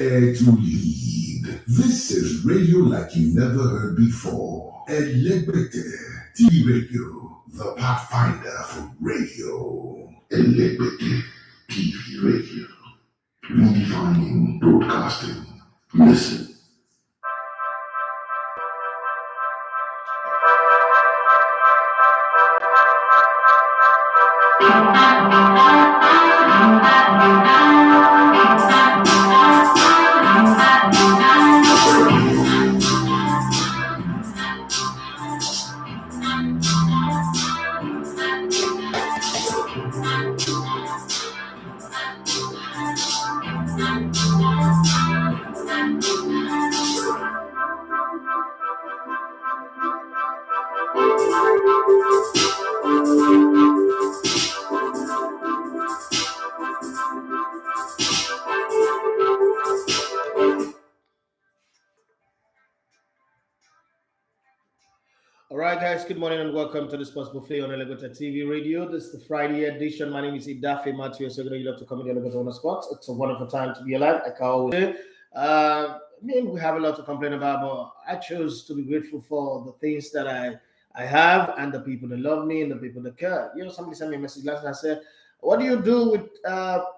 Air to lead. This is radio like you never heard before. Elegbete TV Radio, the pathfinder for radio. Elegbete TV Radio, redefining broadcasting. Listen. All right, guys, good morning and welcome to the Sports Buffet on Elegota TV Radio. This is the Friday edition. My name is Idafe Matthew. So you love to come in Elegota on the Sports. It's a wonderful time to be alive. I can always say. We have a lot to complain about, but I chose to be grateful for the things that I have and the people that love me and the people that care. Somebody sent me a message last night and said, what do you do with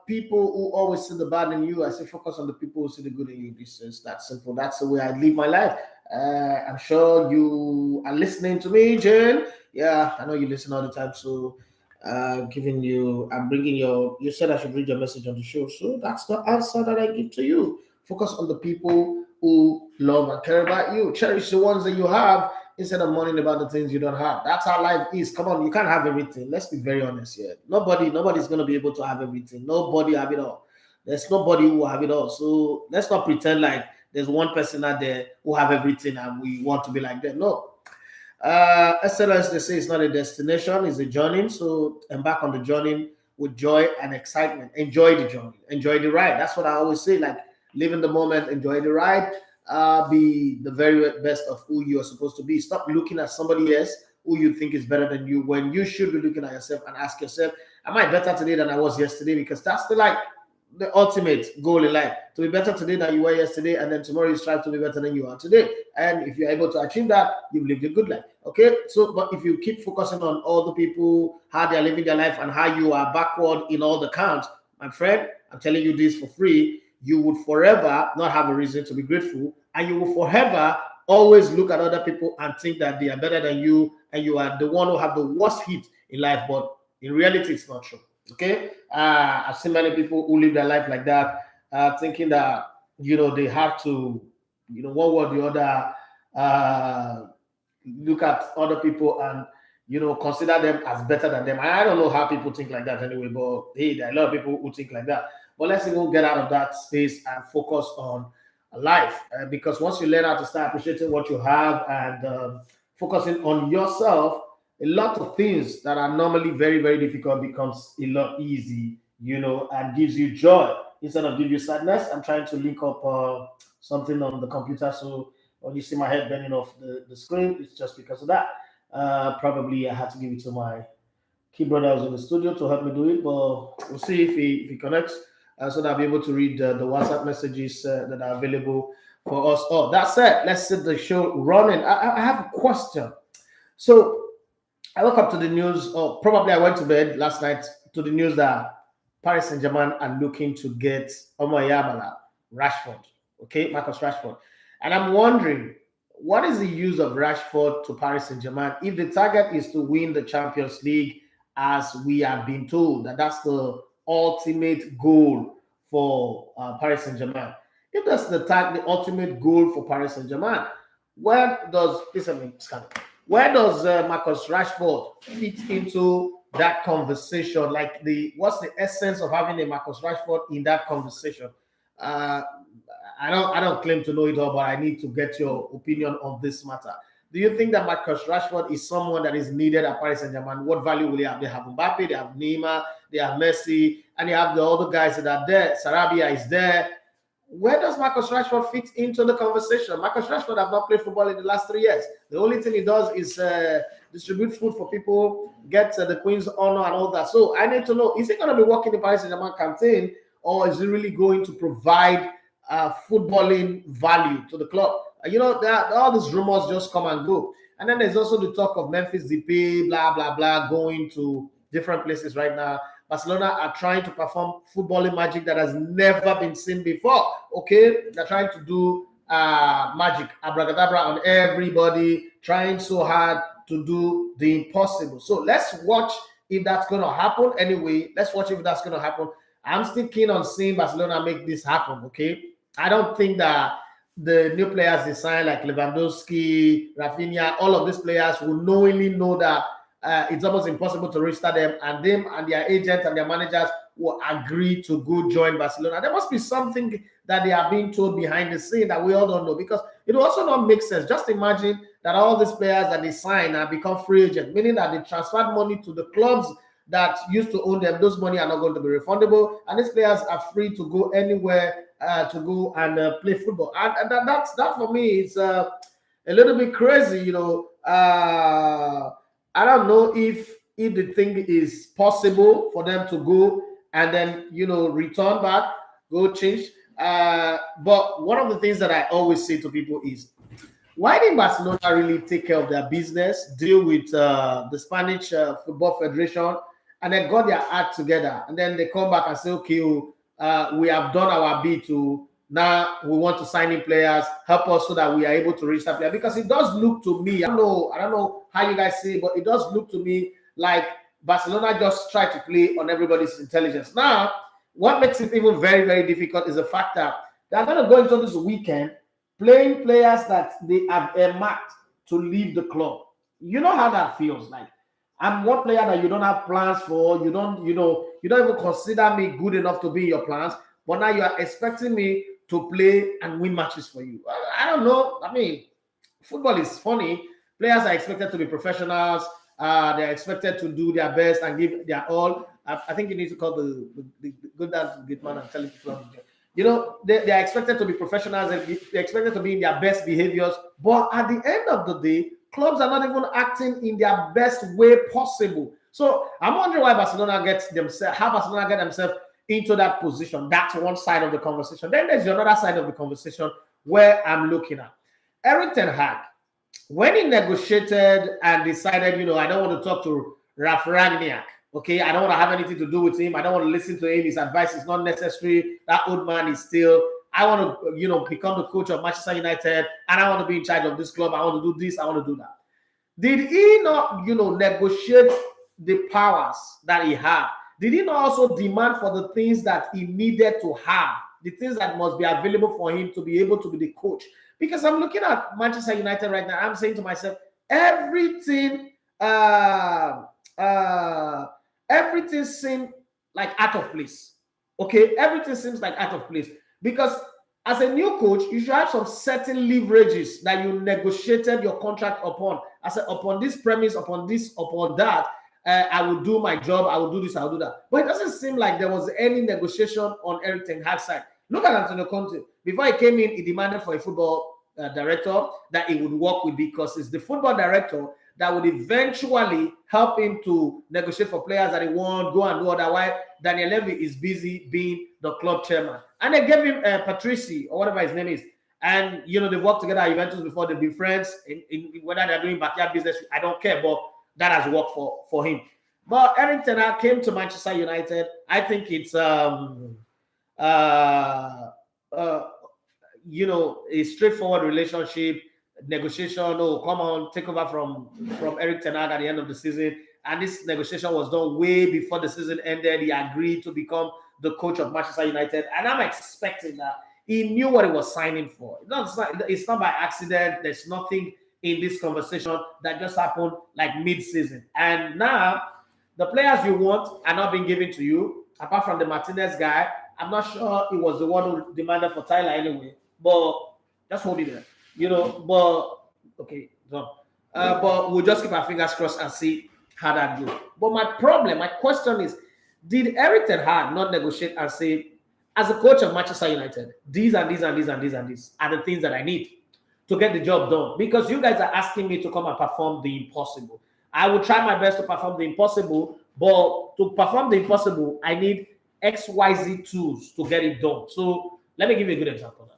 people who always see the bad in you? I say, focus on the people who see the good in you. This is that simple. That's the way I live my life. I'm sure you are listening to me, Jane. Yeah, I know you listen all the time. So, I'm bringing you said I should read your message on the show. So, that's the answer that I give to you. Focus on the people who love and care about you. Cherish the ones that you have instead of mourning about the things you don't have. That's how life is. Come on, you can't have everything. Let's be very honest here. Nobody's going to be able to have everything. Nobody have it all. There's nobody who will have it all. So, let's not pretend like there's one person out there who have everything and we want to be like them. No. Excellence, they say, it's not a destination, it's a journey. So embark on the journey with joy and excitement. Enjoy the journey. Enjoy the ride. That's what I always say. Like, live in the moment, enjoy the ride. Be the very best of who you are supposed to be. Stop looking at somebody else who you think is better than you when you should be looking at yourself and ask yourself, am I better today than I was yesterday? Because that's the ultimate goal in life, to be better today than you were yesterday, and then tomorrow you strive to be better than you are today. And if you're able to achieve that, you've lived a good life. Okay, so but if you keep focusing on all the people, how they're living their life and how you are backward in all the counts, my friend, I'm telling you this for free, you would forever not have a reason to be grateful, and you will forever always look at other people and think that they are better than you and you are the one who have the worst hit in life. But in reality, it's not true. Okay, I've seen many people who live their life like that, thinking that they have to, one way or the other, look at other people and consider them as better than them. I don't know how people think like that anyway, but hey, there are a lot of people who think like that. But let's even get out of that space and focus on life, because once you learn how to start appreciating what you have and focusing on yourself, a lot of things that are normally very, very difficult becomes a lot easy, and gives you joy instead of give you sadness. I'm trying to link up something on the computer, so when you see my head bending off the screen, it's just because of that. Probably I had to give it to my keyboard that was in the studio to help me do it, but we'll see if he connects, so that I'll be able to read the WhatsApp messages that are available for us. Oh, that's it. Let's set the show running. I have a question. So, I woke up to the news, or probably I went to bed last night to the news that Paris Saint-Germain are looking to get Omoyamala, Rashford, okay, Marcus Rashford. And I'm wondering, what is the use of Rashford to Paris Saint-Germain if the target is to win the Champions League, as we have been told that that's the ultimate goal for Paris Saint-Germain? If that's the ultimate goal for Paris Saint-Germain, where does where does Marcus Rashford fit into that conversation? Like, what's the essence of having a Marcus Rashford in that conversation? Uh, I don't claim to know it all, but I need to get your opinion on this matter. Do you think that Marcus Rashford is someone that is needed at Paris Saint-Germain? What value will they have? They have Mbappe, they have Neymar, they have Messi, and they have the other guys that are there. Sarabia is there. Where does Marcus Rashford fit into the conversation? Marcus Rashford have not played football in the last 3 years. The only thing he does is distribute food for people, get the Queen's honor and all that. So I need to know, is he going to be working the Paris Saint-Germain campaign, or is he really going to provide footballing value to the club. All these rumors just come and go. And then there's also the talk of Memphis Depay, blah, blah, blah, going to different places right now. Barcelona are trying to perform footballing magic that has never been seen before. Okay, they're trying to do magic, abracadabra on everybody, trying so hard to do the impossible. So let's watch if that's going to happen. Anyway, let's watch if that's going to happen. I'm still keen on seeing Barcelona make this happen. Okay, I don't think that the new players they sign like Lewandowski, Rafinha, all of these players will knowingly know that it's almost impossible to register them, and them and their agents and their managers will agree to go join Barcelona. There must be something that they are being told behind the scene that we all don't know, because it will also not make sense. Just imagine that all these players that they sign and become free agents, meaning that they transferred money to the clubs that used to own them. Those money are not going to be refundable, and these players are free to go anywhere to go and play football. And that for me is a little bit crazy, I don't know if the thing is possible for them to go and then return back, go change. But one of the things that I always say to people is, why didn't Barcelona really take care of their business, deal with the Spanish Football Federation, and then got their act together, and then they come back and say, okay, we have done our bit to now we want to sign in players, help us so that we are able to reach that player. Because it does look to me, I don't know how you guys see it, but it does look to me like Barcelona just tried to play on everybody's intelligence. Now, what makes it even very, very difficult is the fact that they're going to go into this weekend playing players that they have earmarked to leave the club. You know how that feels like. I'm one player that you don't have plans for. You don't even consider me good enough to be in your plans, but now you are expecting me to play and win matches for you. I don't know. I mean, football is funny. Players are expected to be professionals. They're expected to do their best and give their all. I think you need to call the good man and tell him to they are expected to be professionals. They're expected to be in their best behaviors. But at the end of the day, clubs are not even acting in their best way possible. So I'm wondering why Barcelona get themselves into that position. That's one side of the conversation. Then there's another side of the conversation where I'm looking at. Erik ten Hag, when he negotiated and decided, I don't want to talk to Ralf Rangnick, okay, I don't want to have anything to do with him. I don't want to listen to him. His advice is not necessary. That old man is still, I want to, become the coach of Manchester United, and I want to be in charge of this club. I want to do this. I want to do that. Did he not, negotiate the powers that he had? Did he not also demand for the things that he needed to have, the things that must be available for him to be able to be the coach? Because I'm looking at Manchester United right now. I'm saying to myself, everything seems like out of place. Okay, everything seems like out of place. Because as a new coach, you should have some certain leverages that you negotiated your contract upon. I said, upon this premise, upon this, upon that, I will do my job, I will do this, I will do that. But it doesn't seem like there was any negotiation on Erik ten Hag's side. Look at Antonio Conte. Before he came in, he demanded for a football director that he would work with, because it's the football director that would eventually help him to negotiate for players that he won't go and do otherwise. Daniel Levy is busy being the club chairman. And they gave him Patrici, or whatever his name is. And, they've worked together at Juventus before. They've been friends. In whether they're doing backyard business, I don't care. But that has worked for him. But Erik ten Hag came to Manchester United. I think it's a straightforward relationship, negotiation. Oh, come on, take over from Erik ten Hag at the end of the season. And this negotiation was done way before the season ended. He agreed to become the coach of Manchester United. And I'm expecting that he knew what he was signing for. It's not by accident. There's nothing in this conversation that just happened like mid-season. And now the players you want are not being given to you, apart from the Martinez guy. I'm not sure he was the one who demanded for Tyler anyway, but just hold it there. But okay, done. But we'll just keep our fingers crossed and see how that goes. But my question is, did Erik ten Hag not negotiate and say, as a coach of Manchester United, these and these and these and these and these are the things that I need to get the job done? Because you guys are asking me to come and perform the impossible. I will try my best to perform the impossible, but to perform the impossible, I need XYZ tools to get it done. So Let me give you a good example now.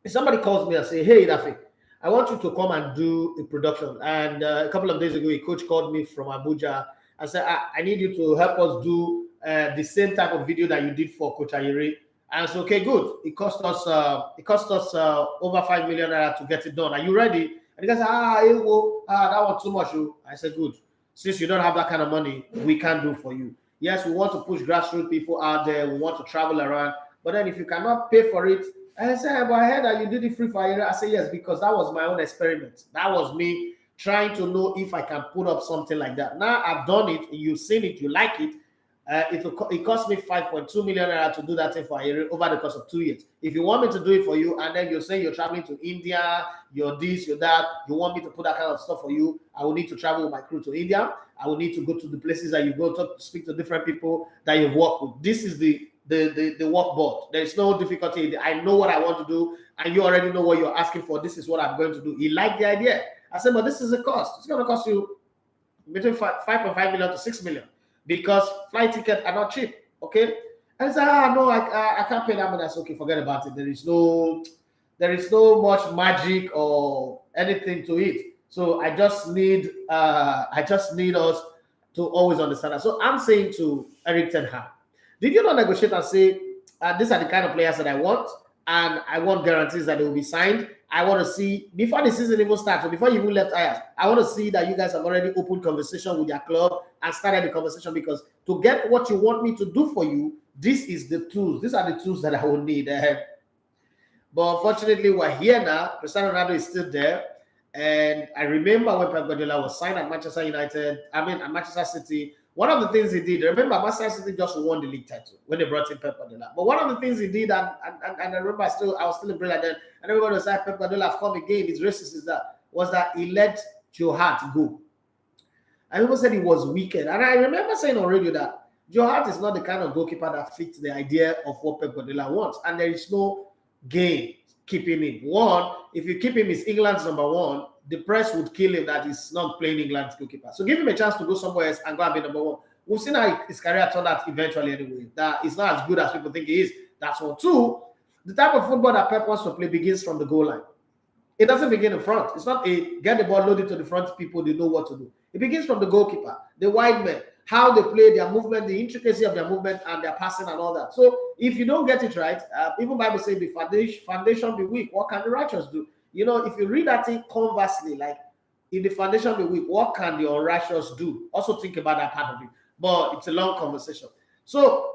If somebody calls me and say, hey, Dafi, I want you to come and do a production. And a couple of days ago, a coach called me from Abuja and said, I need you to help us do the same type of video that you did for Coach Ayere. And I said, okay, good. It cost us over 5 million naira to get it done. Are you ready? And the guy said, that was too much. I said, good. Since you don't have that kind of money, we can't do for you. Yes, we want to push grassroots people out there. We want to travel around. But then if you cannot pay for it, and I said, but I heard that you did it free for Ayere. I said, yes, because that was my own experiment. That was me trying to know if I can put up something like that. Now I've done it. You've seen it. You like it. It cost me 5.2 million naira to do that thing for Ayere over the course of 2 years. If you want me to do it for you, and then you're saying you're traveling to India, you're this, you're that, you want me to put that kind of stuff for you, I will need to travel with my crew to India. I will need to go to the places that you go to speak to different people that you've worked with. This is the work board. There is no difficulty. I know what I want to do, and you already know what you're asking for. This is what I'm going to do. He liked the idea. I said, but this is a cost. It's going to cost you between 5.5 million to 6 million because flight tickets are not cheap. Okay. And I said, no, I can't pay that money. I said, okay, forget about it. There is no much magic or anything to it. So I just need us to always understand that. So I'm saying to Erik ten Hag, did you not negotiate and say, these are the kind of players that I want, and I want guarantees that they will be signed? I want to see, before the season even starts, or before you even left Ajax, I want to see that you guys have already opened conversation with your club and started the conversation, because to get what you want me to do for you, this is the tools. These are the tools that I will need. But unfortunately, we're here now. Cristiano Ronaldo is still there. And I remember when Pep Guardiola was signed at Manchester United, at Manchester City, one of the things he did, remember, Manchester City just won the league title when they brought in Pep Guardiola. But one of the things he did, and I remember I was still in Brazil then, and everybody was like, Pep Guardiola have come again, he's racist, was that he let Joe Hart go. And people said he was wicked. And I remember saying on radio that Joe Hart is not the kind of goalkeeper that fits the idea of what Pep Guardiola wants. And there is no gain keeping him. One, if you keep him, is England's number one. The press would kill him that he's not playing England's goalkeeper. So give him a chance to go somewhere else and go and be number one. We've seen how his career turned out eventually anyway. That he's not as good as people think he is. That's one. Two, the type of football that Pep wants to play begins from the goal line. It doesn't begin in front. It's not a get the ball loaded to the front people, they know what to do. It begins from the goalkeeper, the wide men, how they play, their movement, the intricacy of their movement and their passing and all that. So if you don't get it right, even Bible says the foundation be weak, what can the righteous do? You know, if you read that thing conversely, like if the foundation be weak, what can the unrighteous do? Also think about that part of it. But it's a long conversation. So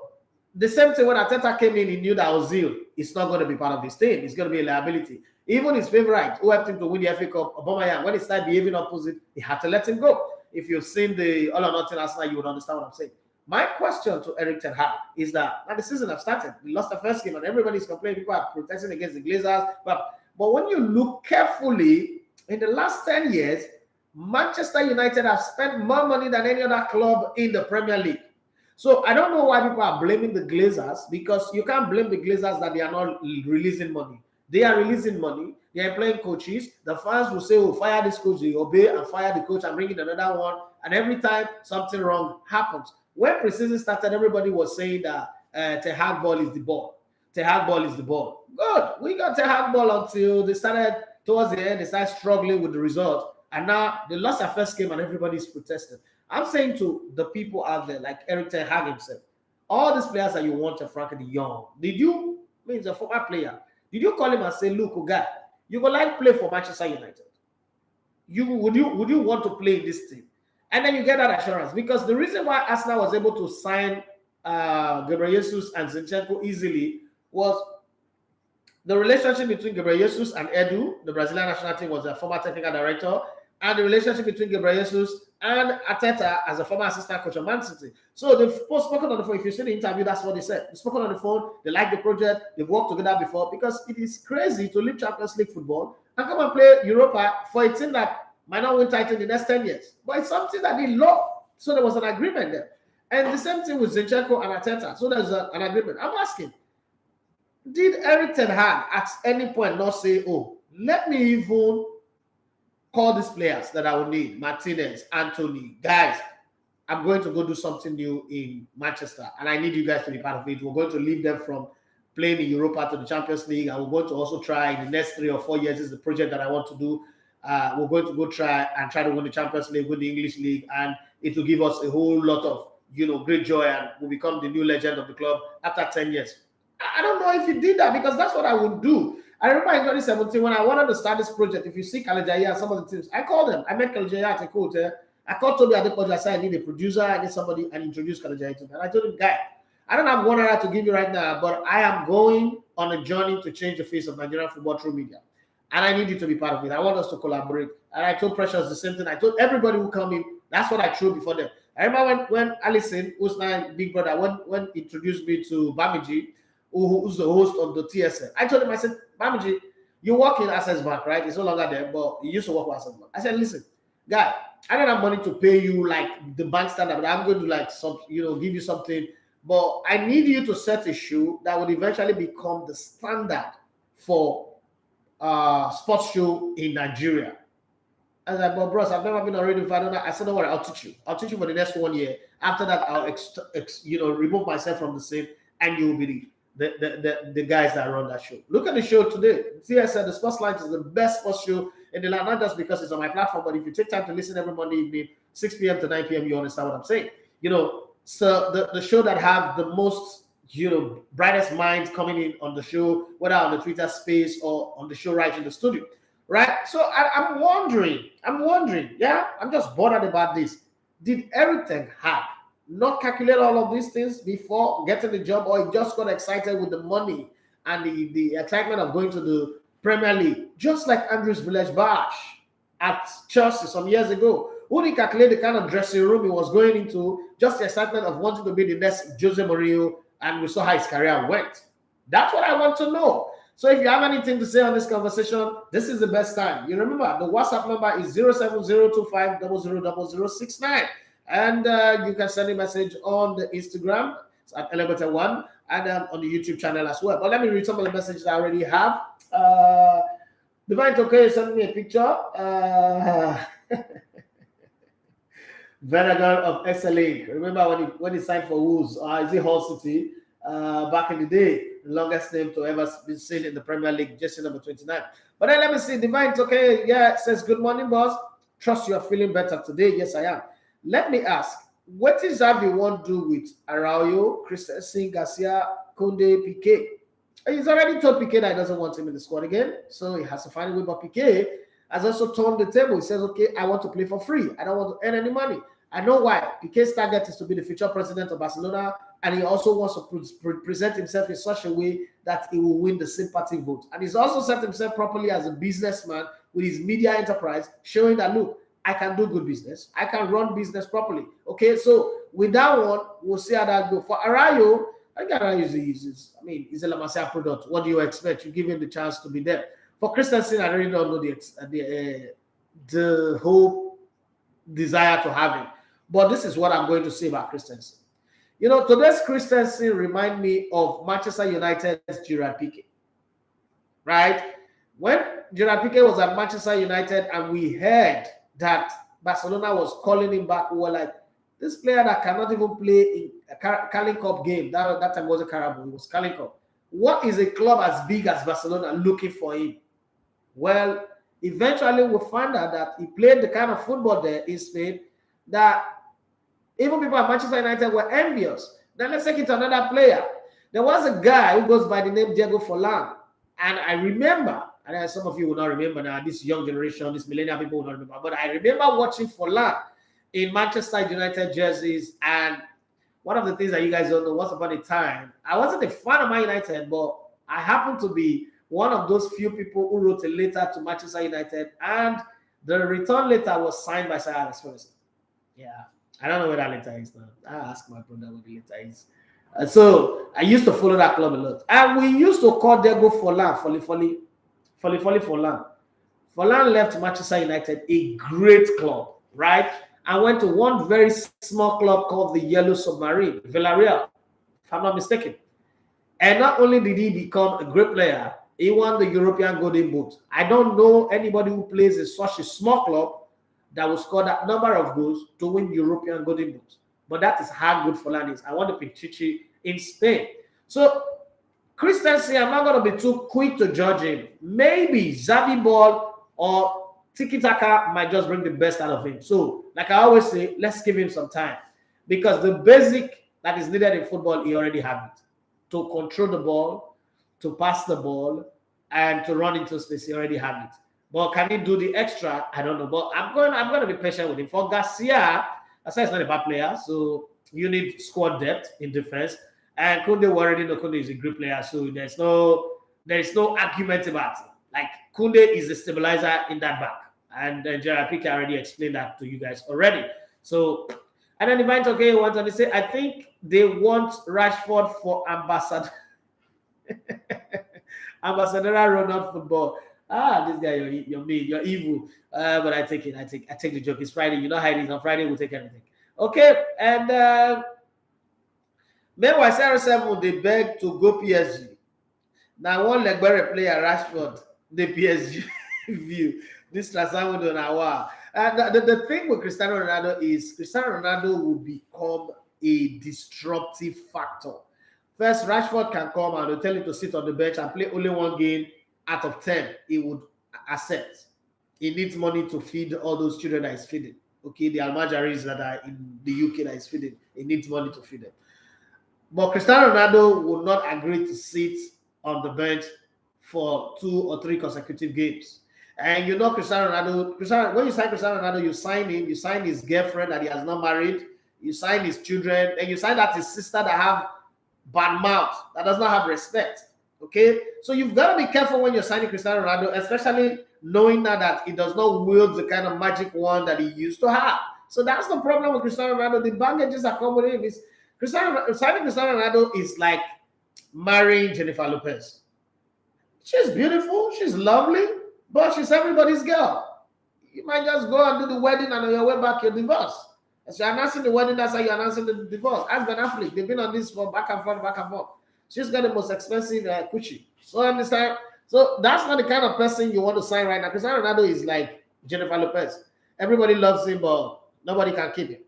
the same thing when Arteta came in, he knew that Ozil is not going to be part of his team. It's going to be a liability. Even his favorite, who helped him to win the FA Cup, Aubameyang, when he started behaving opposite, he had to let him go. If you've seen the All or Nothing Arsenal, you would understand what I'm saying. My question to Erik ten Hag is that now the season has started. We lost the first game and everybody's complaining. People are protesting against the Glazers. But when you look carefully, in the last 10 years, Manchester United have spent more money than any other club in the Premier League. So I don't know why people are blaming the Glazers, because you can't blame the Glazers that they are not releasing money. They are releasing money. They are employing coaches. The fans will say, oh, fire this coach. They obey and fire the coach and bring in another one. And every time something wrong happens. When preseason started, everybody was saying that Ten Hag ball is the ball. Ten Hag ball is the ball. Good. We got Ten Hag ball until they started, towards the end, they started struggling with the result. And now they lost their first game and everybody's protesting. I'm saying to the people out there, like Erik ten Hag himself, all these players that you want, Frankie de Jong, he's a former player, did you call him and say, look, guy, you go like play for Manchester United? Would you want to play in this team? And then you get that assurance. Because the reason why Arsenal was able to sign Gabriel Jesus and Zinchenko easily was the relationship between Gabriel Jesus and Edu, the Brazilian national team, was a former technical director, and the relationship between Gabriel Jesus and Arteta as a former assistant coach of Man City. So they've spoken on the phone. If you see the interview, that's what they said. They've spoken on the phone. They like the project. They've worked together before, because it is crazy to leave Champions League football and come and play Europa for a team that might not win title in the next 10 years. But it's something that they love. So there was an agreement there. And the same thing with Zinchenko and Arteta. So there's an agreement. I'm asking, did Erik ten Hag at any point not say, oh, let me even call these players that I will need, Martinez, Anthony, guys, I'm going to go do something new in Manchester, and I need you guys to be part of it. We're going to leave them from playing in Europa to the Champions League, and we're going to also try in the next 3 or 4 years. This is the project that I want to do. We're going to go try to win the Champions League, win the English League, and it will give us a whole lot of great joy, and we'll become the new legend of the club after 10 years. I don't know if he did that, because that's what I would do. I remember in 2017 when I wanted to start this project. If you see Kalejaya and some of the teams, I called them. I met Kalejaya at a hotel. I called Toby Adepoju. I said I need a producer, I need somebody, and introduced Kalejaya to me. And I told him, guy, I don't have 1 hour to give you right now, but I am going on a journey to change the face of Nigerian football through media. And I need you to be part of it. I want us to collaborate. And I told Precious the same thing. I told everybody who come in, that's what I threw before them. I remember when Allison, who's my big brother, when introduced me to Bamiji, who's the host of the TSN. I told him, I said, Bamiji, you work in Access Bank, right? It's no longer there, but you used to work with Access Bank. I said, listen, guy, I don't have money to pay you like the bank standard, but I'm going to like give you something. But I need you to set a show that would eventually become the standard for sports show in Nigeria. I was like, but bros, I've never been on radio. If I don't know, I said, don't worry, I'll teach you. I'll teach you for the next 1 year. After that, I'll remove myself from the scene, and you will be the guys that run that show. Look at the show today. TSN, the Sports Line, is the best sports show in the land, not just because it's on my platform, but if you take time to listen every Monday evening, 6 p.m. to 9 p.m., you understand what I'm saying. So the show that have the most brightest minds coming in on the show, whether on the Twitter space or on the show right in the studio, right? So I'm wondering, yeah, I'm just bothered about this. Did Eric Ten Hag not calculate all of these things before getting the job, or he just got excited with the money and the excitement of going to the Premier League, just like Andrews Villas-Boas at Chelsea some years ago? Who did calculate the kind of dressing room he was going into, just the excitement of wanting to be the next Jose Mourinho, and we saw how his career went? That's what I want to know. So if you have anything to say on this conversation, this is the best time. You remember, the WhatsApp number is 07025000069. And you can send a message on the Instagram at Elevator1 and on the YouTube channel as well. But let me read some of the messages I already have. Divine Toke sent me a picture. Venegar of SLA. Remember when he signed for Wolves? Is it Hull City? Back in the day, the longest name to ever be seen in the Premier League, jersey number 29. But then let me see. Divine Toke, yeah, says, good morning, boss. Trust you are feeling better today. Yes, I am. Let me ask, what is that you want to do with Araujo, Christensen, Garcia, Koundé, Piqué? He's already told Piqué that he doesn't want him in the squad again, so he has to find a way. But Piqué has also turned the table. He says, okay, I want to play for free. I don't want to earn any money. I know why. Piqué's target is to be the future president of Barcelona, and he also wants to present himself in such a way that he will win the sympathy vote. And he's also set himself properly as a businessman with his media enterprise, showing that, look, I can do good business. I can run business properly. Okay, so with that one, we'll see how that goes. For Araujo, I think Araujo is a La Masia product. What do you expect? You give him the chance to be there. For Christensen, I really don't know the whole desire to have him. But this is what I'm going to say about Christensen. Today's Christensen remind me of Manchester United's Gerard Piqué. Right? When Gerard Piqué was at Manchester United and we heard that Barcelona was calling him back, we were like, this player that cannot even play in a Carling Cup game, that time wasn't Carabao, it was Carling Cup. What is a club as big as Barcelona looking for him? Well, eventually we found out that he played the kind of football there in Spain that even people at Manchester United were envious. Then let's take it to another player. There was a guy who goes by the name Diego Forlan. And I remember, and some of you will not remember now, this young generation, this millennial people will not remember, but I remember watching Forlan in Manchester United jerseys. And one of the things that you guys don't know, once upon a time, I wasn't a fan of Man United, but I happened to be one of those few people who wrote a letter to Manchester United, and the return letter was signed by Sir Alex Ferguson. Yeah, I don't know where that letter is now. I'll ask my brother what the letter is. So I used to follow that club a lot. And we used to call Diego Forlan, Forlan. Forlan left Manchester United, a great club, right? And went to one very small club called the Yellow Submarine, Villarreal, if I'm not mistaken. And not only did he become a great player, he won the European Golden Boot. I don't know anybody who plays in such a small club that will score that number of goals to win European Golden Boot. But that is how good Forlan is. I want to Pichichi in Spain. So Christensen, I'm not going to be too quick to judge him. Maybe Xavi ball or tiki-taka might just bring the best out of him. So, like I always say, let's give him some time. Because the basic that is needed in football, he already has it. To control the ball, to pass the ball, and to run into space, he already has it. But can he do the extra? I don't know. But I'm going to be patient with him. For Garcia, I said he's not a bad player, so you need squad depth in defense. And Kunde, we already know Kunde is a great player, so there is no argument about it. Like Kunde is the stabilizer in that back, and Gerard Piqué already explained that to you guys already. So, and then Divine okay wants to say, I think they want Rashford for ambassador, ambassadorial Ronaldo football. This guy, you're mean, you're evil. But I take it. I take the joke. It's Friday. You know how it is. On Friday, we'll take anything. Okay, and. Meanwhile, CR7 they beg to go PSG. Now one Legbere player Rashford, the PSG view. This transfer window now. Wow. And the thing with Cristiano Ronaldo is Cristiano Ronaldo will become a disruptive factor. First, Rashford can come and they'll tell him to sit on the bench and play only one game out of 10. He would accept. He needs money to feed all those children that he's feeding. Okay, the Almajaris that are in the UK that he's feeding. He needs money to feed them. But Cristiano Ronaldo will not agree to sit on the bench for 2 or 3 consecutive games. And you know Cristiano Ronaldo, when you sign Cristiano Ronaldo, you sign him, you sign his girlfriend that he has not married, you sign his children, and you sign that his sister that have bad mouth, that does not have respect. Okay? So you've got to be careful when you're signing Cristiano Ronaldo, especially knowing now that he does not wield the kind of magic wand that he used to have. So that's the problem with Cristiano Ronaldo. The baggages that come with him is signing Cristiano Ronaldo is like marrying Jennifer Lopez. She's beautiful, she's lovely, but she's everybody's girl. You might just go and do the wedding and on your way back, you're divorced. As you're announcing the wedding, that's how you're announcing the divorce. Ask Ben Affleck, they've been on this for back and forth. She's got the most expensive coochie. So understand? So that's not the kind of person you want to sign right now. Cristiano Ronaldo is like Jennifer Lopez. Everybody loves him, but nobody can keep him.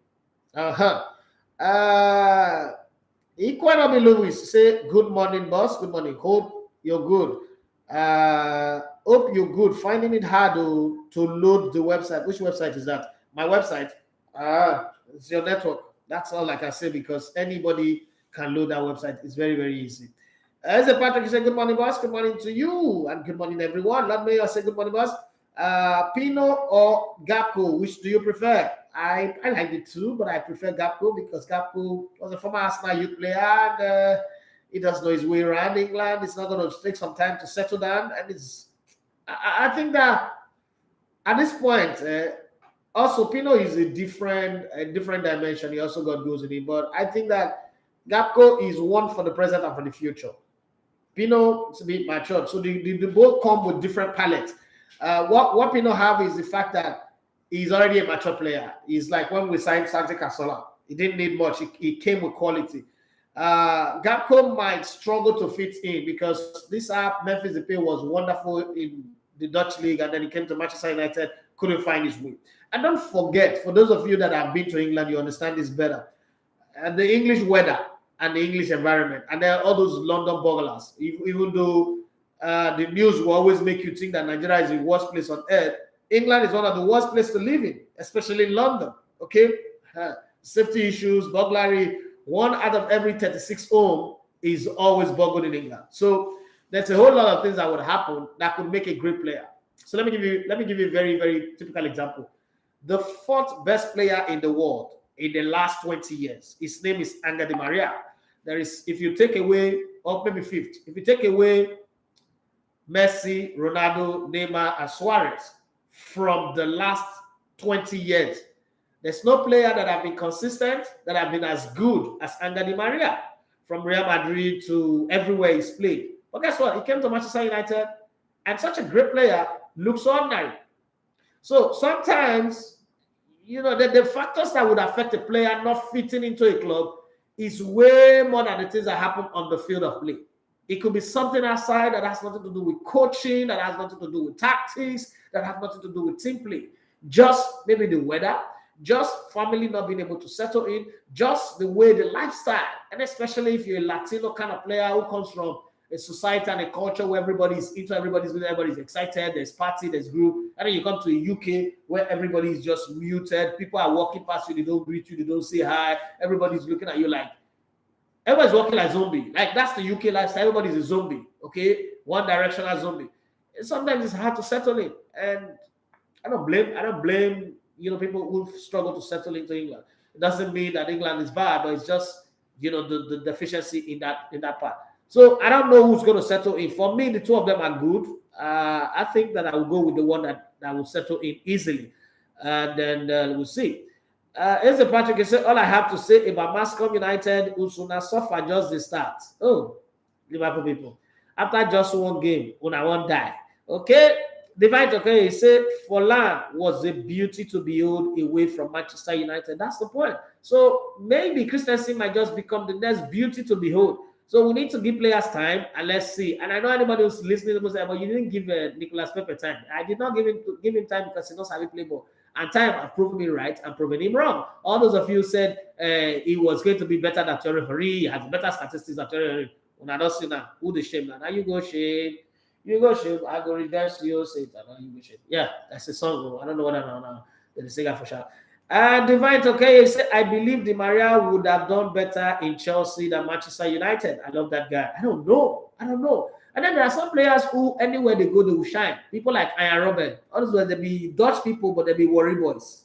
Equanobi Lewis say, good morning, boss. Good morning. Hope you're good. Hope you're good. Finding it hard to load the website. Which website is that? My website. It's your network. That's all I can say because anybody can load that website. It's very, very easy. As a Patrick, you say good morning, boss. Good morning to you. And good morning, everyone. Let me say good morning, boss. Pino or Gakpo, which do you prefer? I like the two, but I prefer Gakpo because Gakpo was a former Arsenal youth player and he does know his way around England. It's not going to take some time to settle down. And I think that at this point, also Pino is a different dimension. He also got goals in it, but I think that Gakpo is one for the present and for the future. Pino is a bit matured, so they both come with different palettes. What Pino have is the fact that he's already a mature player. He's like when we signed Santi Cazorla. He didn't need much. He came with quality. Gakpo might struggle to fit in because this Memphis Depay was wonderful in the Dutch league and then he came to Manchester United, couldn't find his way. And don't forget, for those of you that have been to England, you understand this better. The English weather and the English environment, and there are all those London burglars. Even though the news will always make you think that Nigeria is the worst place on earth, England is one of the worst places to live in, especially in London. Okay, safety issues, burglary. 1 out of every 36 home is always burgled in England. So there's a whole lot of things that would happen that could make a great player. So let me give you a very, very typical example. The 4th best player in the world in the last 20 years, his name is Angel Di Maria. There is, if you take away, or maybe 5th, if you take away Messi, Ronaldo, Neymar, and Suarez from the last 20 years, there's no player that have been consistent, that have been as good as Angel Di Maria, from Real Madrid to everywhere he's played. But guess what? He came to Manchester United, and such a great player looks ordinary. So sometimes, you know, the factors that would affect a player not fitting into a club is way more than the things that happen on the field of play. It could be something outside that has nothing to do with coaching, that has nothing to do with tactics, that has nothing to do with team play. Just maybe the weather, just family not being able to settle in, just the way the lifestyle, and especially if you're a Latino kind of player who comes from a society and a culture where everybody's into everybody's excited, there's party, there's group. And then you come to the UK where everybody is just muted. People are walking past you, they don't greet you, they don't say hi. Everybody's looking at you like, everybody's walking like zombie. Like that's the UK lifestyle. Everybody's a zombie, okay? One directional zombie. And sometimes it's hard to settle in. And I don't blame people who struggle to settle into England. It doesn't mean that England is bad, but it's just the deficiency in that part. So I don't know who's going to settle in. For me, the two of them are good. I think that I will go with the one that will settle in easily, and then we'll see. Here's a Patrick. He said, all I have to say about Mascom United, Usuna suffer just the start. Oh, Liverpool people. After just one game, Una won't die. Okay. Divine, okay, he said Forlan was a beauty to behold away from Manchester United. That's the point. So maybe Christensen might just become the next beauty to behold. So we need to give players time, and let's see. And I know anybody who's listening to say, but you didn't give Nicolas Pepe time. I did not give him time because he knows how to play ball. And time have proven me right and proven him wrong. All those of you said he was going to be better than Thierry Henry. He has better statistics than Thierry Henry. When I don't see now, who the shame now? Now you go shame. You go shame. I go reverse you say that. You go shame. Yeah, that's a song. I don't know what I know now. The singer for sure. Divine, okay, he said, I believe Di Maria would have done better in Chelsea than Manchester United. I love that guy. I don't know. And then there are some players who, anywhere they go, they will shine. People like Arjen Robben. Honestly, they be Dutch people, but they be worry boys.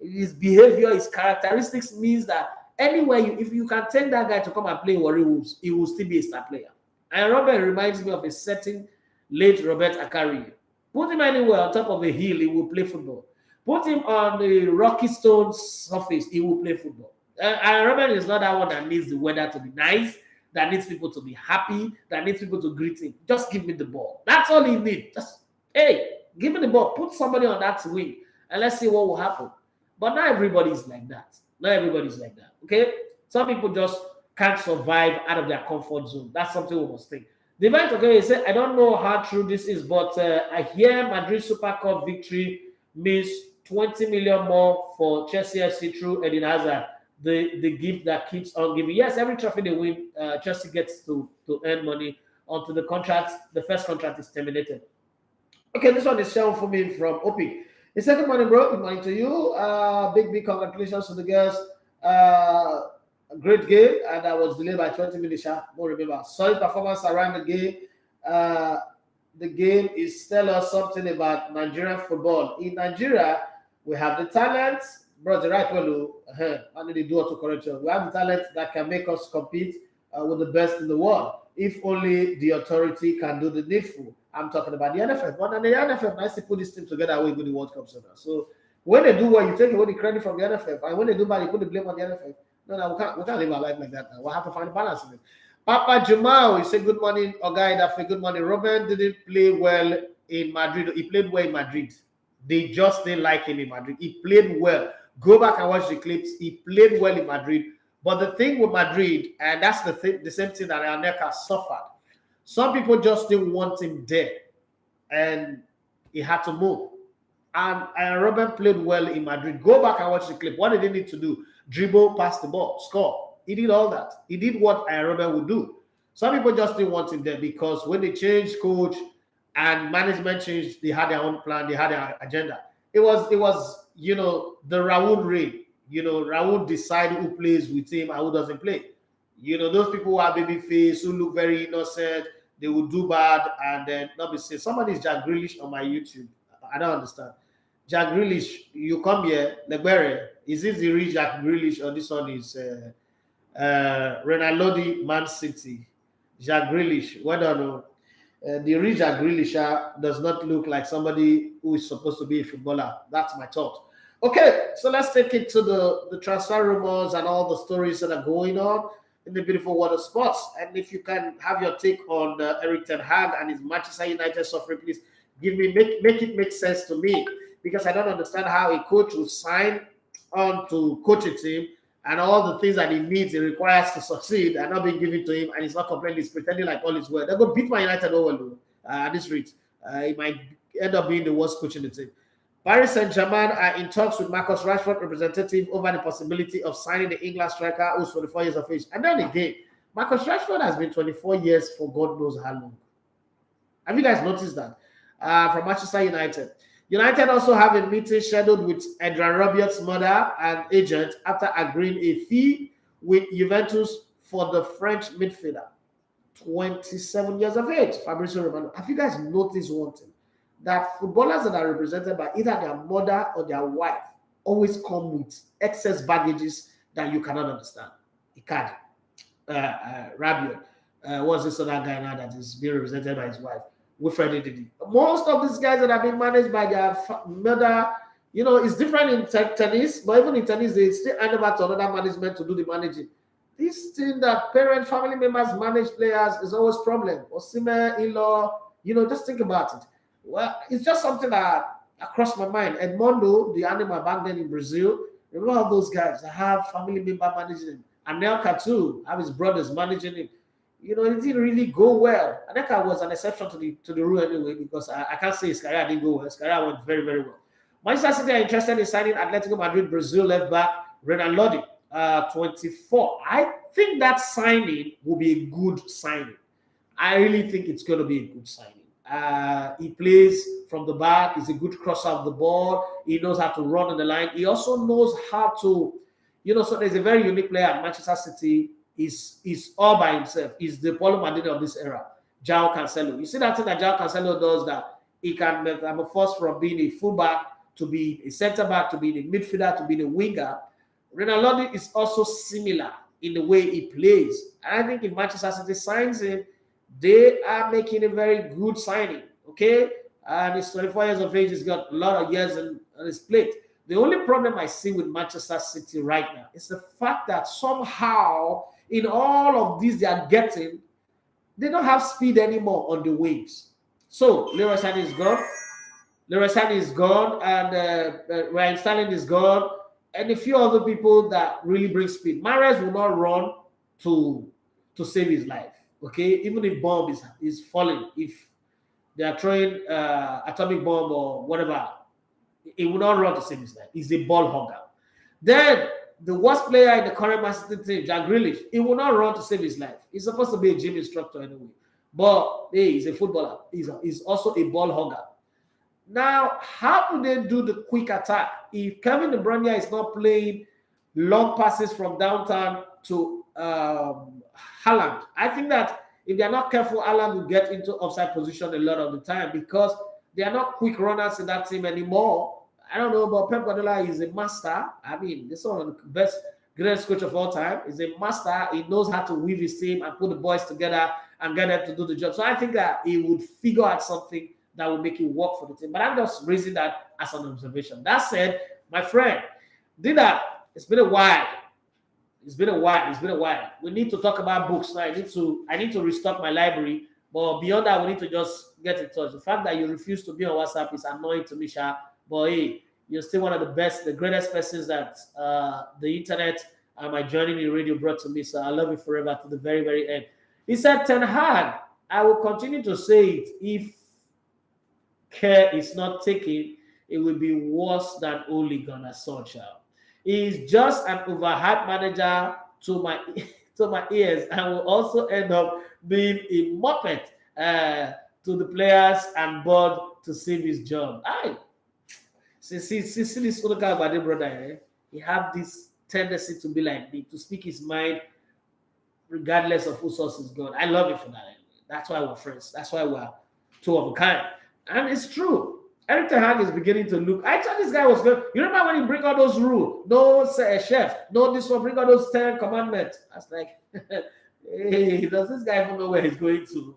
His behavior, his characteristics means that anywhere, if you can take that guy to come and play Worry Wolves, he will still be a star player. Arjen Robben reminds me of a certain late Robert Akari. Put him anywhere on top of a hill, he will play football. Put him on the rocky stone surface, he will play football. And Robert is not that one that needs the weather to be nice, that needs people to be happy, that needs people to greet him. Just give me the ball. That's all he needs. Just, hey, give me the ball. Put somebody on that wing, and let's see what will happen. But not everybody is like that. Okay? Some people just can't survive out of their comfort zone. That's something we must think. The event, okay, he said, I don't know how true this is, but I hear Madrid Super Cup victory means 20 million more for Chelsea FC through Eden Hazard, the gift that keeps on giving. Yes, every trophy they win, Chelsea gets to earn money until the first contract is terminated. Okay, this one is shown for me from Opie. He said, good morning, bro. Good morning to you. Big congratulations to the girls. A great game, and I was delayed by 20 minutes. More remember, solid performance around the game. The game is tell us something about Nigerian football. In Nigeria, we have the talent, bro. The right one, I need to do auto correction. We have the talent that can make us compete with the best in the world. If only the authority can do the needful. I'm talking about the NFF. And the NFF nice to put this team together with the World Cup center. So when they do well, you take away the credit from the NFF, and when they do bad, you put the blame on the NFF. No, we can't live our life like that now. We'll have to find a balance in it. Papa Jamal, he said, good morning, Ogai, good morning. Robben didn't play well in Madrid. He played well in Madrid. They just didn't like him in Madrid. He played well. Go back and watch the clips. He played well in Madrid. But the thing with Madrid, and that's the same thing that Anelka suffered. Some people just didn't want him there. And he had to move. And Robben played well in Madrid. Go back and watch the clip. What did he need to do? Dribble, pass the ball, score. He did all that. He did what Robben would do. Some people just didn't want him there because when they changed coach and management changed, they had their own plan, they had their agenda. It was the Raul reign. Raul decide who plays with him and who doesn't play. Those people who are baby face, who look very innocent, they will do bad and then not be saying somebody's Jack Grealish on my YouTube. I don't understand. Jack Grealish, you come here, Legbere. Is this the real Jack Grealish or this one is Renan Lodi, Man City? Jack Grealish, well done. The real Jack Grealish does not look like somebody who is supposed to be a footballer. That's my thought. Okay, so let's take it to the transfer rumors and all the stories that are going on in the beautiful world of sports. And if you can have your take on Erik ten Hag and his Manchester United suffering, please make it make sense to me, because I don't understand how a coach will sign on to coach a team and all the things that he needs, he requires to succeed, are not being given to him, and he's not complaining, he's pretending like all is well. They're going to beat Man United over at this rate. He might end up being the worst coach in the team. Paris Saint-Germain are in talks with Marcus Rashford representative over the possibility of signing the England striker who's 24 years of age. And then again, Marcus Rashford has been 24 years for God knows how long. Have you guys noticed that? From Manchester United. United also have a meeting scheduled with Adrien Rabiot's mother and agent after agreeing a fee with Juventus for the French midfielder, 27 years of age, Fabrizio Romano. Have you guys noticed one thing? That footballers that are represented by either their mother or their wife always come with excess baggages that you cannot understand. Icardi, Rabiot, what's this other guy now that is being represented by his wife? Wilfred Didi. Most of these guys that have been managed by their mother, it's different in tennis, but even in tennis, they still hand over to another management to do the managing. This thing that family members manage players is always a problem. Osimhen, in-law, just think about it. Well, it's just something that crossed my mind. Edmundo, the animal back then in Brazil, remember all those guys that have family member managing him. And Anelka too, have his brothers managing him. It didn't really go well. Anelka was an exception to the rule anyway, because I can't say his career didn't go well. His career went very, very well. Manchester City are interested in signing Atletico Madrid Brazil left back Renan Lodi, 24. I think that signing will be a good signing. I really think it's going to be a good signing. He plays from the back. He's a good crosser of the ball. He knows how to run on the line. He also knows how to, so there's a very unique player at Manchester City. He's all by himself. He's the Pablo Mari of this era, João Cancelo. You see that thing that João Cancelo does, that he can metamorphose from being a fullback to be a centre back, to be a midfielder, to be a winger. Renan Lodi is also similar in the way he plays. And I think if Manchester City signs him, they are making a very good signing. Okay, and he's 24 years of age. He's got a lot of years on his plate. The only problem I see with Manchester City right now is the fact that somehow in all of these they are getting, they don't have speed anymore on the wings. So Leroy Sané is gone. Leroy Sané is gone, and Raheem Sterling is gone, and a few other people that really bring speed. Mahrez will not run to save his life. Okay, even if bomb is falling, if they are throwing atomic bomb or whatever, he will not run to save his life. He's a ball hogger. Then the worst player in the current Man City team, Jack Grealish, he will not run to save his life. He's supposed to be a gym instructor anyway. But hey, he's a footballer. He's also a ball hogger. Now, how do they do the quick attack? If Kevin De Bruyne is not playing long passes from downtown to Haaland, I think that if they are not careful, Haaland will get into offside position a lot of the time because they are not quick runners in that team anymore. I don't know, but Pep Guardiola is a master. I mean, this is one of the best, greatest coach of all time. He's a master. He knows how to weave his team and put the boys together and get them to do the job. So I think that he would figure out something that will make it work for the team. But I'm just raising that as an observation. That said, my friend, Dida, it's been a while. It's been a while. We need to talk about books now. I need to restock my library. But beyond that, we need to just get in touch. The fact that you refuse to be on WhatsApp is annoying to me, Sha. But hey, you're still one of the best, the greatest persons that the internet and my journey in radio brought to me. So I love you forever to the very, very end. He said, Ten Hag, I will continue to say it. If care is not taken, it will be worse than Ole Gunnar Solskjaer. He is just an overhyped manager to my ears and will also end up being a muppet to the players and board to save his job. See this other guy, my brother. He have this tendency to be like me, to speak his mind regardless of who source is gone. I love it for that. That's why we're friends. That's why we're two of a kind. And it's true. Eric Ten Hag is beginning to look. I thought this guy was good. You remember when he bring all those rules? No, chef. No, this one. Bring all those 10 commandments. I was like, hey, does this guy even know where he's going to?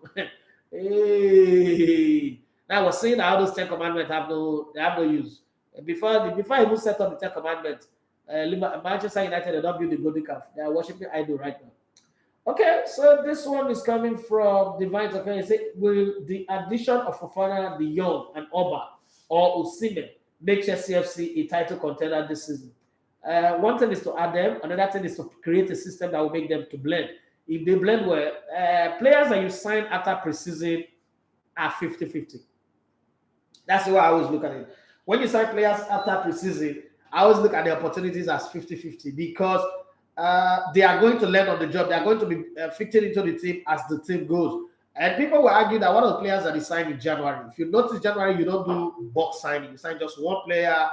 Hey. I was saying that all those 10 commandments have no use. Before I even set up the 10 commandments, Manchester United did not build the golden calf. They are worshiping idol right now. Okay, so this one is coming from Divine Tokyo. It says, will the addition of Fofana, De Jong, and Oba or Osimhen make Chelsea FC a title contender this season? One thing is to add them. Another thing is to create a system that will make them to blend. If they blend well, players that you sign after preseason are 50-50. That's the way I always look at it. When you sign players after preseason, I always look at the opportunities as 50-50 because they are going to learn on the job. They are going to be fitting into the team as the team goes. And people will argue that one of the players that is signed in January, if you notice January, you don't do box signing. You sign just one player,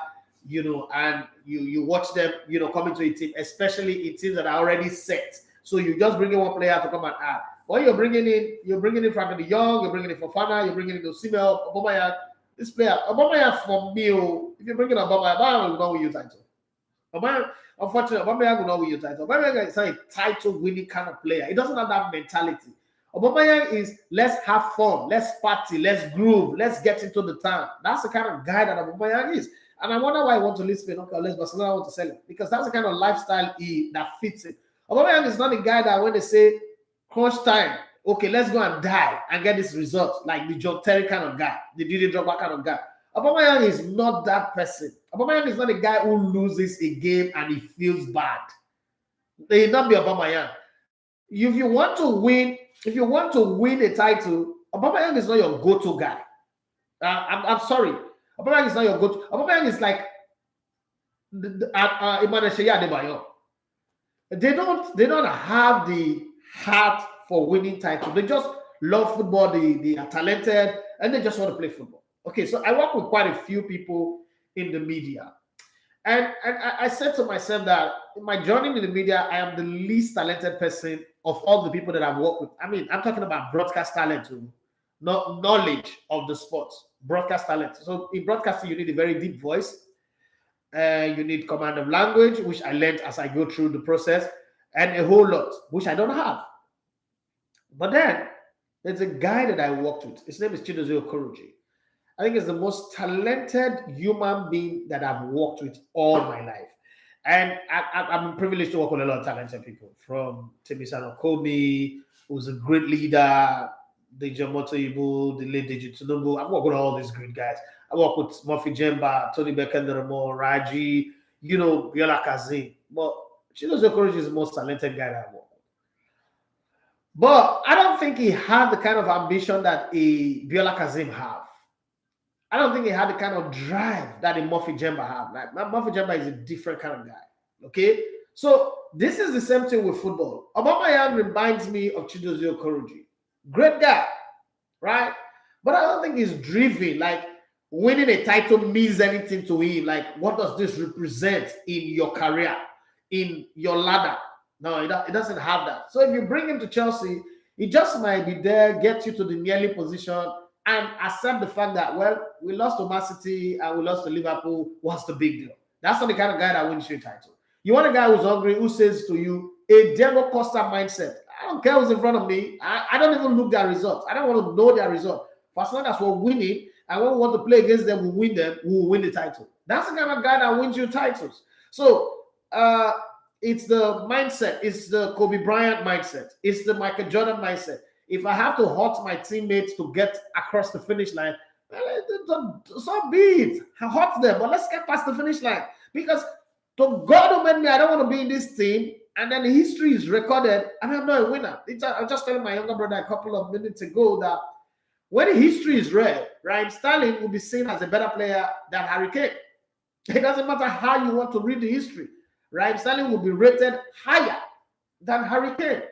and you watch them, come into a team, especially in teams that are already set. So you just bring in one player to come and add. What you're bringing in Frankie de Jong, you're bringing in Fofana, you're bringing in Osimhen, Aubameyang. This player, Aubameyang for me, if you bring in Aubameyang will not win you title. Unfortunately, Aubameyang will not win you title. Aubameyang is not a title-winning kind of player. He doesn't have that mentality. Aubameyang is let's have fun, let's party, let's groove, let's get into the town. That's the kind of guy that Aubameyang is. And I wonder why I want to list Spain. Okay, unless Barcelona want to sell him. Because that's the kind of lifestyle that fits it. Aubameyang is not a guy that when they say crunch time, okay, let's go and die and get this result, like the John Terry kind of guy, the Didier Drogba kind of guy. Aubameyang is not that person. Aubameyang is not a guy who loses a game and he feels bad. They will not be Aubameyang. If you want to win a title, Aubameyang is not your go-to guy. I'm sorry. Aubameyang is not your go-to. Aubameyang is like Emmanuel Adebayor. They don't have the heart for winning titles. They just love football. They are talented and they just want to play football. Okay, so I work with quite a few people in the media. And I said to myself that in my journey in the media, I am the least talented person of all the people that I've worked with. I mean, I'm talking about broadcast talent too, not knowledge of the sports, broadcast talent. So in broadcasting, you need a very deep voice. You need command of language, which I learned as I go through the process, and a whole lot, which I don't have. But then there's a guy that I worked with. His name is Chidozie Okoroji. I think he's the most talented human being that I've worked with all my life. And I'm privileged to work with a lot of talented people, from Temisan Okomi, who's a great leader, Deja Motoibu, the late Deji Tunumbu. I've worked with all these great guys. I work with Murphy Jemba, Tony Bekenderemo, Raji, Biola Kazim. But Chidozie Okoroji is the most talented guy that I've worked with. But I don't think he had the kind of ambition that a Biola Kazim have. I don't think he had the kind of drive that a Murphy Jemba have. Like Murphy Jemba is a different kind of guy. Okay? So this is the same thing with football. Aubameyang reminds me of Chidozie Okoroji. Great guy, right? But I don't think he's driven. Like winning a title means anything to him. Like, what does this represent in your career, in your ladder? No, it doesn't have that. So if you bring him to Chelsea, he just might be there, get you to the nearly position, and accept the fact that, well, we lost to Man City and we lost to Liverpool. What's the big deal? That's not the kind of guy that wins you a title. You want a guy who's hungry, who says to you, a Diego Costa mindset. I don't care who's in front of me. I don't even look their results. I don't want to know their result. For as long as we're winning and when we want to play against them, we win them, we will win the title. That's the kind of guy that wins you titles. So it's the mindset. It's the Kobe Bryant mindset. It's the Michael Jordan mindset. If I have to hurt my teammates to get across the finish line, well, so be it. I hurt them, but let's get past the finish line. Because to God who made me, I don't want to be in this team, and then the history is recorded, and I'm not a winner. I was just telling my younger brother a couple of minutes ago that when the history is read, Raheem Sterling will be seen as a better player than Harry Kane. It doesn't matter how you want to read the history. Raheem Sterling will be rated higher than Harry Kane.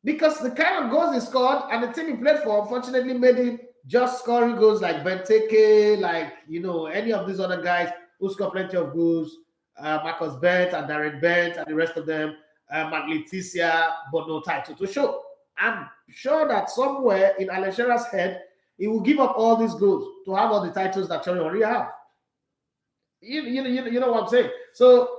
Because the kind of goals he scored and the team he played for, unfortunately, made him just scoring goals like Benteke, like, any of these other guys who score plenty of goals, Marcus Bent and Darren Bent and the rest of them, Mark Letizia, but no title to show. I'm sure that somewhere in Alan Shearer's head, he will give up all these goals to have all the titles that Thierry Henry have. You know what I'm saying? So,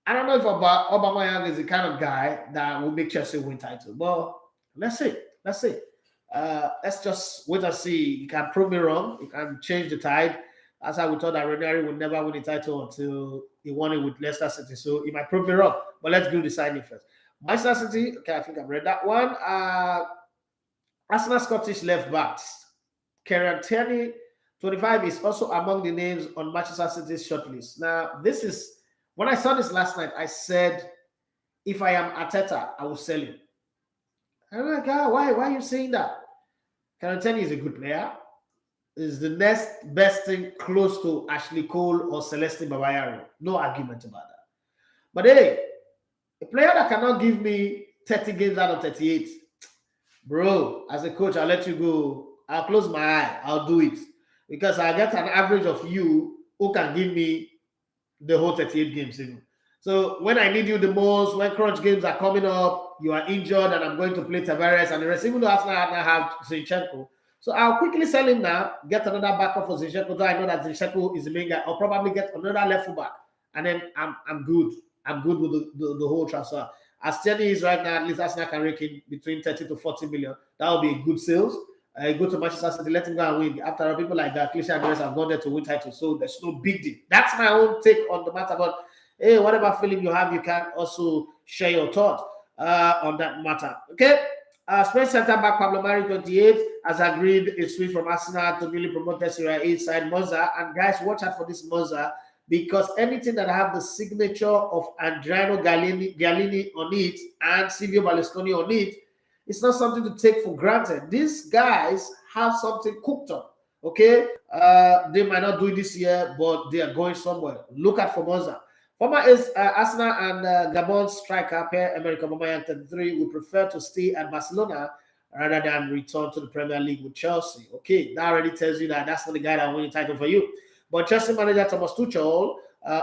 I don't know if Aubameyang is the kind of guy that will make Chelsea win title. But let's see. Let's just wait and see. He can prove me wrong. He can change the tide. That's how we thought that Ranieri would never win a title until he won it with Leicester City. So he might prove me wrong. But let's do the signing first. Manchester City. Okay, I think I've read that one. Arsenal Scottish left backs. Kieran Tierney, 25, is also among the names on Manchester City's shortlist. Now, this is... When I saw this last night, I said, if I am Arteta, I will sell him. I'm like, why are you saying that? Kieran Tierney is a good player. Is the next best thing close to Ashley Cole or Celestine Babayaro. No argument about that. But hey, A player that cannot give me 30 games out of 38, bro, as a coach, I'll let you go. I'll close my eye. I'll do it. Because I get an average of you who can give me the whole 38 games even. So when I need you the most, when crunch games are coming up, you are injured, and I'm going to play Tavares and the rest, even though Arsenal now have Zinchenko. So I'll quickly sell him now, get another backup for Zinchenko, though I know that Zinchenko is the main guy. I'll probably get another left full back, and then I'm good. I'm good with the whole transfer. As Tierney is right now, at least Arsenal can rake in between 30 to 40 million. That would be a good sales. Go to Manchester City, let him go and win. After all, people like that, Christian Andres have gone there to win titles, so there's no big deal. That's my own take on the matter. But hey, whatever feeling you have, you can also share your thoughts on that matter. Okay. Spain centre back Pablo Mari, 28, has agreed a switch from Arsenal to newly promoted Serie A side Monza. And guys, watch out for this Monza, because anything that have the signature of Adriano Galini on it and Silvio Berlusconi on it, it's not something to take for granted. These guys have something cooked up. Okay, they might not do it this year, but they are going somewhere. Look at for Monza. Former is Arsenal and Gabon striker Pierre-Emerick Aubameyang, 33, would prefer to stay at Barcelona rather than return to the Premier League with Chelsea. Okay, that already tells you that that's not the guy that will win the title for you. But Chelsea manager Thomas Tuchel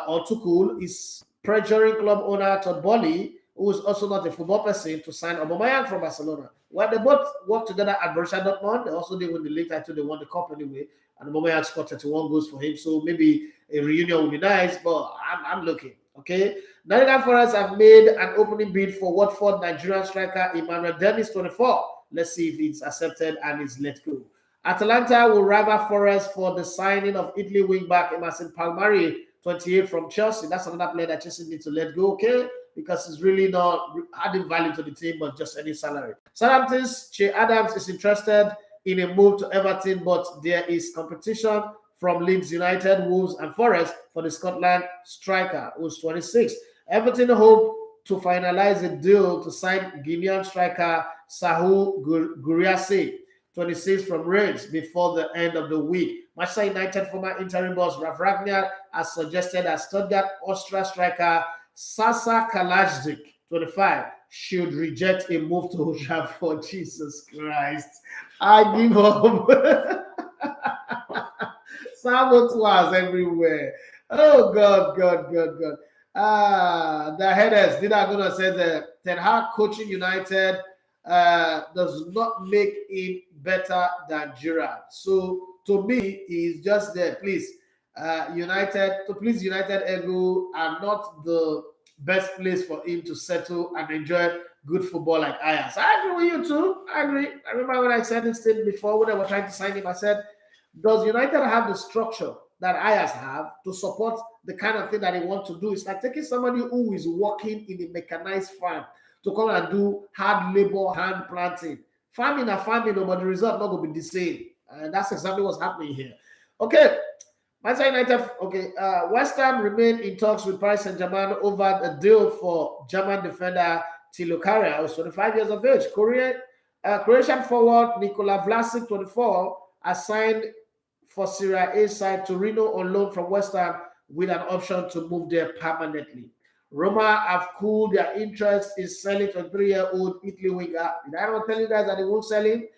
or Tuchel is pressuring club owner Todd Boehly, who is also not a football person, to sign Aubameyang from Barcelona. Well, they both worked together at Borussia Dortmund. They also did win the league title. They won the cup anyway. And Aubameyang scored 31 goals for him. So maybe a reunion would be nice, but I'm looking. Okay. Nottingham Forest have made an opening bid for Watford Nigerian striker Emmanuel Dennis, 24. Let's see if it's accepted and is let go. Atalanta will rival Forest for the signing of Italy wing-back Emerson Palmieri, 28, from Chelsea. That's another player that Chelsea needs to let go, okay? Because it's really not adding value to the team, but just any salary. Southampton's Che Adams is interested in a move to Everton, but there is competition from Leeds United, Wolves, and Forest for the Scotland striker, who's 26. Everton hope to finalize a deal to sign Guinean striker Sahu Guriase, 26, from Rennes before the end of the week. Manchester United former interim boss Ralf Rangnick has suggested that Stuttgart Austria striker Sasa Kalajdzic, 25, should reject a move to Old Trafford. Jesus Christ, I give up. Saboteurs everywhere. Oh God. The headers did I gonna say that Ten Hag coaching United does not make him better than Gerrard. So to me, he's just there. Please, United ego are not the best place for him to settle and enjoy good football like Ajax. I agree with you too. I agree. I remember when I said this thing before when they were trying to sign him, I said, does United have the structure that Ajax have to support the kind of thing that they want to do? It's like taking somebody who is working in a mechanized farm to come and do hard labor, hand planting. Farming, but the result not going to be the same. And that's exactly what's happening here. Okay. Manchester United, okay. West Ham remain in talks with Paris Saint-Germain over a deal for German defender Thilo Kehrer, who's 25 years of age. Croatian forward Nikola Vlasic, 24, has signed for Serie A side Torino on loan from West Ham with an option to move there permanently. Roma have cooled their interest in selling 23-year-old Italy winger. Did I not tell you guys that they won't sell him?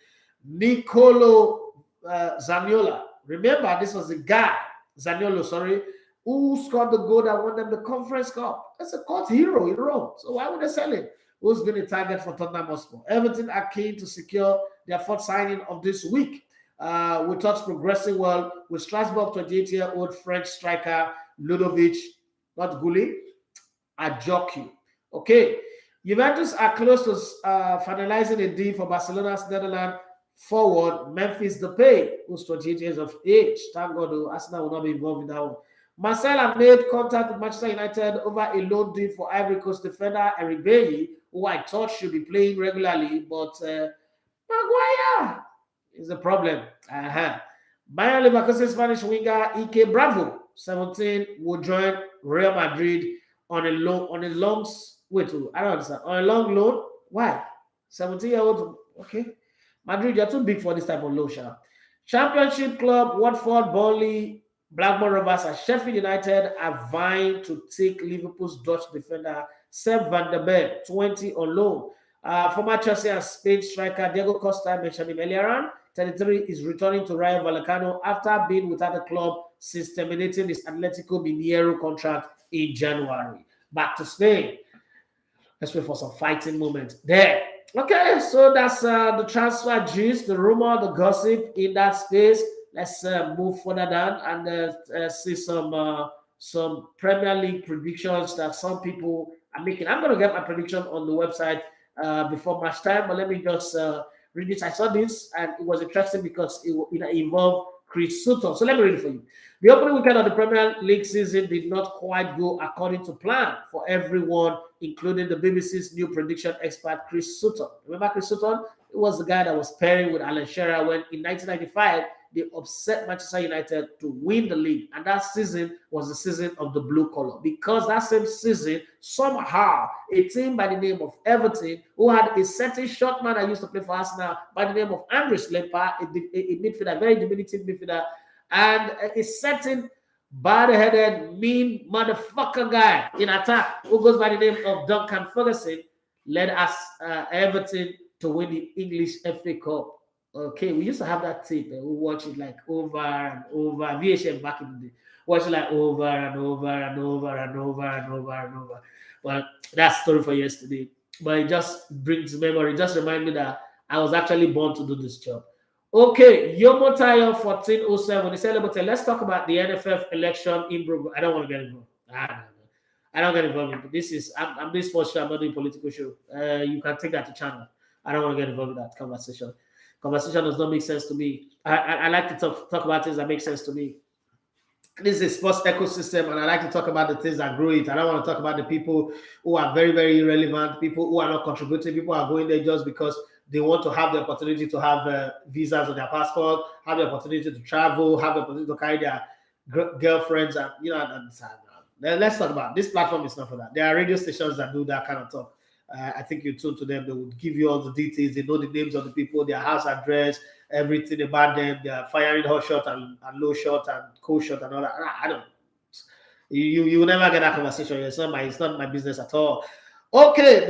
Nicolo Zaniolo. Remember, this was the guy, Zaniolo, who scored the goal that won them the Conference Cup. That's a cult hero in Rome. So why would they sell him? Who's been a target for Tottenham Hotspur? Everton are keen to secure their fourth signing of this week. With talks progressing well with Strasbourg 28-year-old French striker Ludovic, not Gulli, Adjoku. Okay, Juventus are close to finalizing a deal for Barcelona's Netherlands forward Memphis Depay, who's 28 years of age. Thank God, Arsenal will not be involved in that one. Marcel made contact with Manchester United over a loan deal for Ivory Coast defender Eric Bailly, who I thought should be playing regularly, but Maguire is the problem. Bayern Leverkusen Spanish winger Ike Bravo, 17, will join Real Madrid on a long loan. Why? 17-year-old. Okay. Madrid, you're too big for this type of loan. Championship club Watford, Burnley, Blackburn Rovers, and Sheffield United are vying to take Liverpool's Dutch defender Seb Van der Beek, 20 on loan. Former Chelsea and Spain striker Diego Costa, I mentioned him earlier on, 33, is returning to Rayo Vallecano after being without the club since terminating his Atletico Mineiro contract in January. Back to Spain. Let's wait for some fighting moment there. Okay, so that's the transfer gist, the rumor, the gossip in that space. Let's move further down and see some Premier League predictions that some people are making. I'm going to get my prediction on the website before match time, but let me just read it. I saw this and it was interesting because it involved Chris Sutton. So let me read it for you. The opening weekend of the Premier League season did not quite go according to plan for everyone, including the BBC's new prediction expert, Chris Sutton. Remember Chris Sutton? It was the guy that was pairing with Alan Shearer when in 1995, they upset Manchester United to win the league. And that season was the season of the blue collar. Because that same season, somehow, a team by the name of Everton, who had a certain short man that used to play for Arsenal by the name of Andres Lempa, a midfielder, a very diminutive midfielder, and a certain bad-headed, mean motherfucker guy in attack who goes by the name of Duncan Ferguson, led us Everton to win the English FA Cup. Okay, we used to have that tape and we watch it like over and over. VHM back in the day, watch it like over and over and over and over and over and over. Well, that's story for yesterday, but it just brings memory. It just reminds me that I was actually born to do this job. Okay, Yomotayo 1407. He said, let's talk about the NFF election in Brooklyn. I don't want to get involved. I don't get involved in this. I'm doing sports show, I'm not doing political show. You can take that to channel. I don't want to get involved in that conversation. Conversation does not make sense to me. I like to talk about things that make sense to me. This is a sports ecosystem, and I like to talk about the things that grow it. I don't want to talk about the people who are very, very irrelevant, people who are not contributing, people who are going there just because they want to have the opportunity to have visas on their passport, have the opportunity to travel, have the opportunity to carry their girlfriends, and let's talk about it. This platform is not for that. There are radio stations that do that kind of talk. I think you tune to them, they would give you all the details. They know the names of the people, their house address, everything about them. They are firing hot shot and low shot and cold shot and all that. I don't know. You will never get that conversation. It's not my business at all. Okay,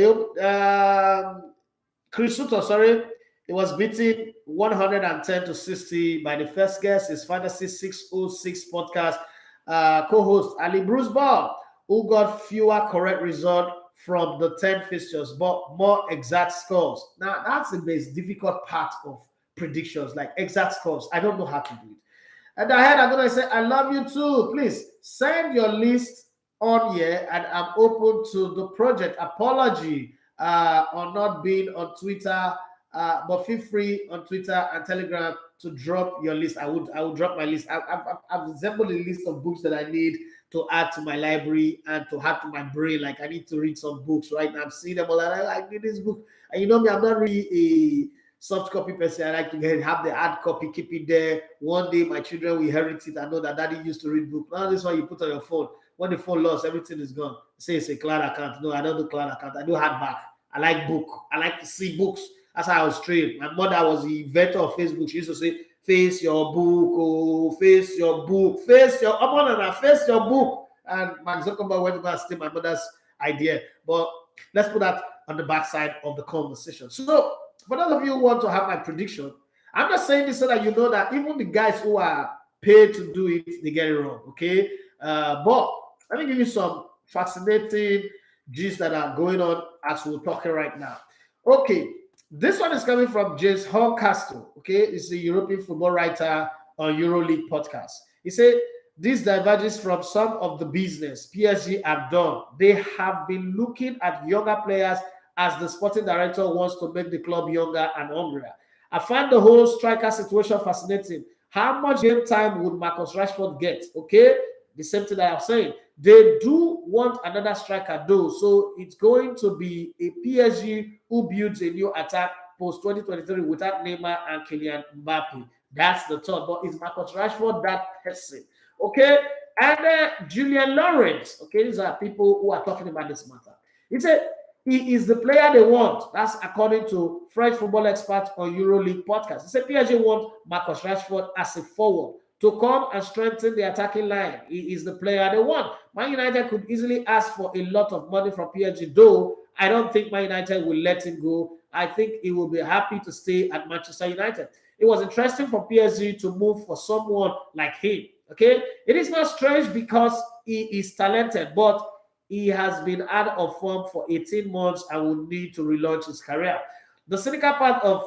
Chris Sutton, sorry, it was beaten 110 to 60 by the first guest, his Fantasy 606 podcast co-host Ali Bruce Ball, who got fewer correct results from the 10 fixtures, but more exact scores. Now, that's the most difficult part of predictions, like exact scores. I don't know how to do it. And ahead, I'm going to say, I love you too. Please send your list on here, and I'm open to the project. Apology on not being on Twitter, but feel free on Twitter and Telegram to drop your list. I would drop my list. I've assembled a list of books that I need to add to my library and to add to my brain. Like I need to read some books right now. I'm seeing them all. I need this book. And you know me, I'm not really a soft copy person. I like to have the hard copy, keep it there. One day my children will inherit it. I know that daddy used to read books. Now this one you put on your phone. When the phone lost, everything is gone. Say it's a cloud account. No, I don't do cloud account. I do hardback. I like book. I like to see books. That's how I was trained. My mother was the inventor of Facebook. She used to say, face your book, oh, face your book, face your book. And Mark Zuckerberg went to go and steal my mother's idea. But let's put that on the backside of the conversation. So, for those of you who want to have my prediction, I'm not saying this so that you know that even the guys who are paid to do it, they get it wrong, okay? But let me give you some fascinating gist that are going on as we're talking right now. Okay, this one is coming from James Horncastle, okay? He's a European football writer on EuroLeague podcast. He said, this diverges from some of the business PSG have done. They have been looking at younger players as the sporting director wants to make the club younger and hungrier. I find the whole striker situation fascinating. How much game time would Marcus Rashford get? Okay, the same thing that I'm saying. They do want another striker though, so it's going to be a PSG who builds a new attack post 2023 without Neymar and Kylian Mbappe. That's the thought. But is Marcus Rashford that person? Okay, and Julian Lawrence. Okay, these are people who are talking about this matter. He said he is the player they want. That's according to French football expert on EuroLeague podcast. He said PSG want Marcus Rashford as a forward, to come and strengthen the attacking line. He is the player they want. Man United could easily ask for a lot of money from PSG, though I don't think Man United will let him go. I think he will be happy to stay at Manchester United. It was interesting for PSG to move for someone like him. Okay, it is not strange because he is talented, but he has been out of form for 18 months and will need to relaunch his career. The cynical part of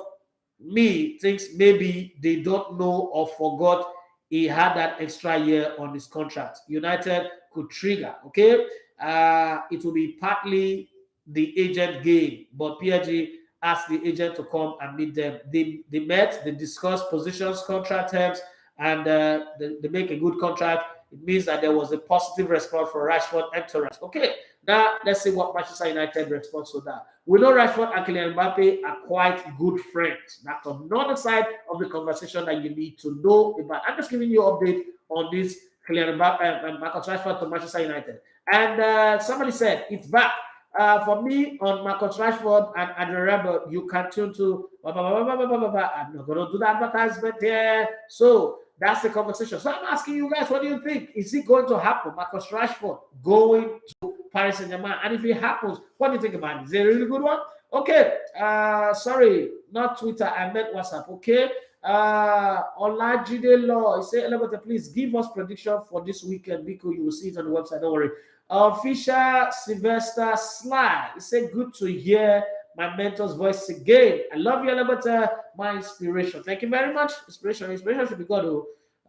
me thinks maybe they don't know or forgot he had that extra year on his contract. United could trigger, okay? It will be partly the agent game, but PSG asked the agent to come and meet them. They met, they discussed positions, contract terms, and they make a good contract. It means that there was a positive response for Rashford entourage. Okay, now let's see what Manchester United responds to that. We know Rashford and Kylian Mbappe are quite good friends. That's another side of the conversation that you need to know about. I'm just giving you an update on this Kylian Mbappe and Marcus Rashford to Manchester United. And somebody said it's back. For me, on Marcus Rashford and Adrien Rabiot, you can tune to. I'm not going to do the advertisement here. So that's the conversation. So I'm asking you guys, what do you think? Is it going to happen? Marcus Rashford going to Paris Saint-Germain? And if it happens, what do you think about it? Is it a really good one? Okay. Sorry, not Twitter. I meant WhatsApp. Okay. Olajide Law, he said, please give us prediction for this weekend because you will see it on the website. Don't worry. Official Sylvester Sly, he said, good to hear my mentor's voice again. I love you, Elabata, my inspiration. Thank you very much. Inspiration should be God.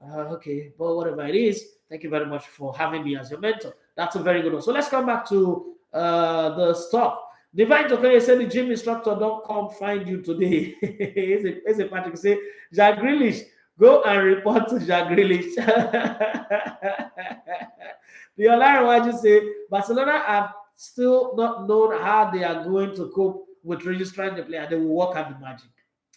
Okay, but whatever it is, thank you very much for having me as your mentor. That's a very good one. So let's come back to the stock. Divine Tokoye said the gym instructor don't come find you today. Is it Patrick say, Jack Grealish, go and report to Jack Grealish. The Olarin Waju say Barcelona have still not known how they are going to cope with registering the player. They will work out the magic.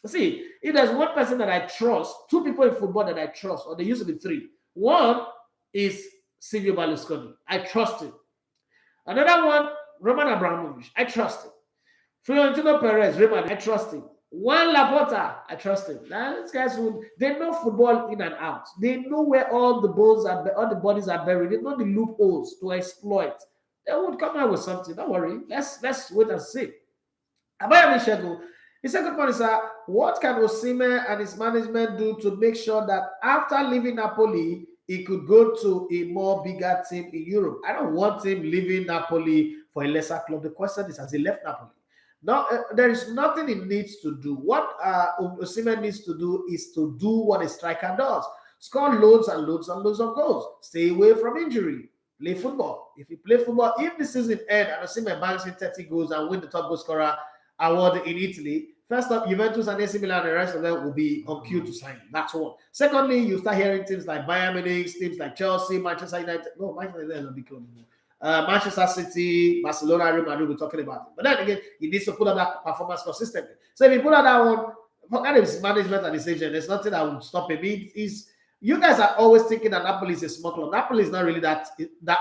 See, if there's one person that I trust, two people in football that I trust, or there used to be three. One is Silvio Berlusconi. I trust him. Another one, Roman Abramovich. I trust him. Florentino Perez, Raymond, I trust him. Juan Laporta, I trust him. Now, these guys they know football in and out. They know where all the bodies are buried. They know the loopholes to exploit. They would come out with something. Don't worry. Let's wait and see. Abayami Shegu, he said, good morning, sir. What can Osimhen and his management do to make sure that after leaving Napoli, he could go to a more bigger team in Europe? I don't want him leaving Napoli for a lesser club. The question is, has he left Napoli? No, there is nothing he needs to do. What Osimhen needs to do is to do what a striker does. Score loads and loads and loads of goals. Stay away from injury. Play football. If you play football, if the season ends and Osimhen banks in 30 goals and win the top goal scorer award in Italy, first up, Juventus and AC Milan and the rest of them will be on cue to sign. That's one. Secondly, you start hearing teams like Bayern Munich, teams like Chelsea, Manchester United. No, Manchester United is not big club anymore. Manchester City, Barcelona, Real Madrid, we're talking about it. But then again, he needs to put up that performance consistently. So if you put out that one, forget his management and his agent, there's nothing that would stop him. You guys are always thinking that Napoli is a small club. Napoli is not really that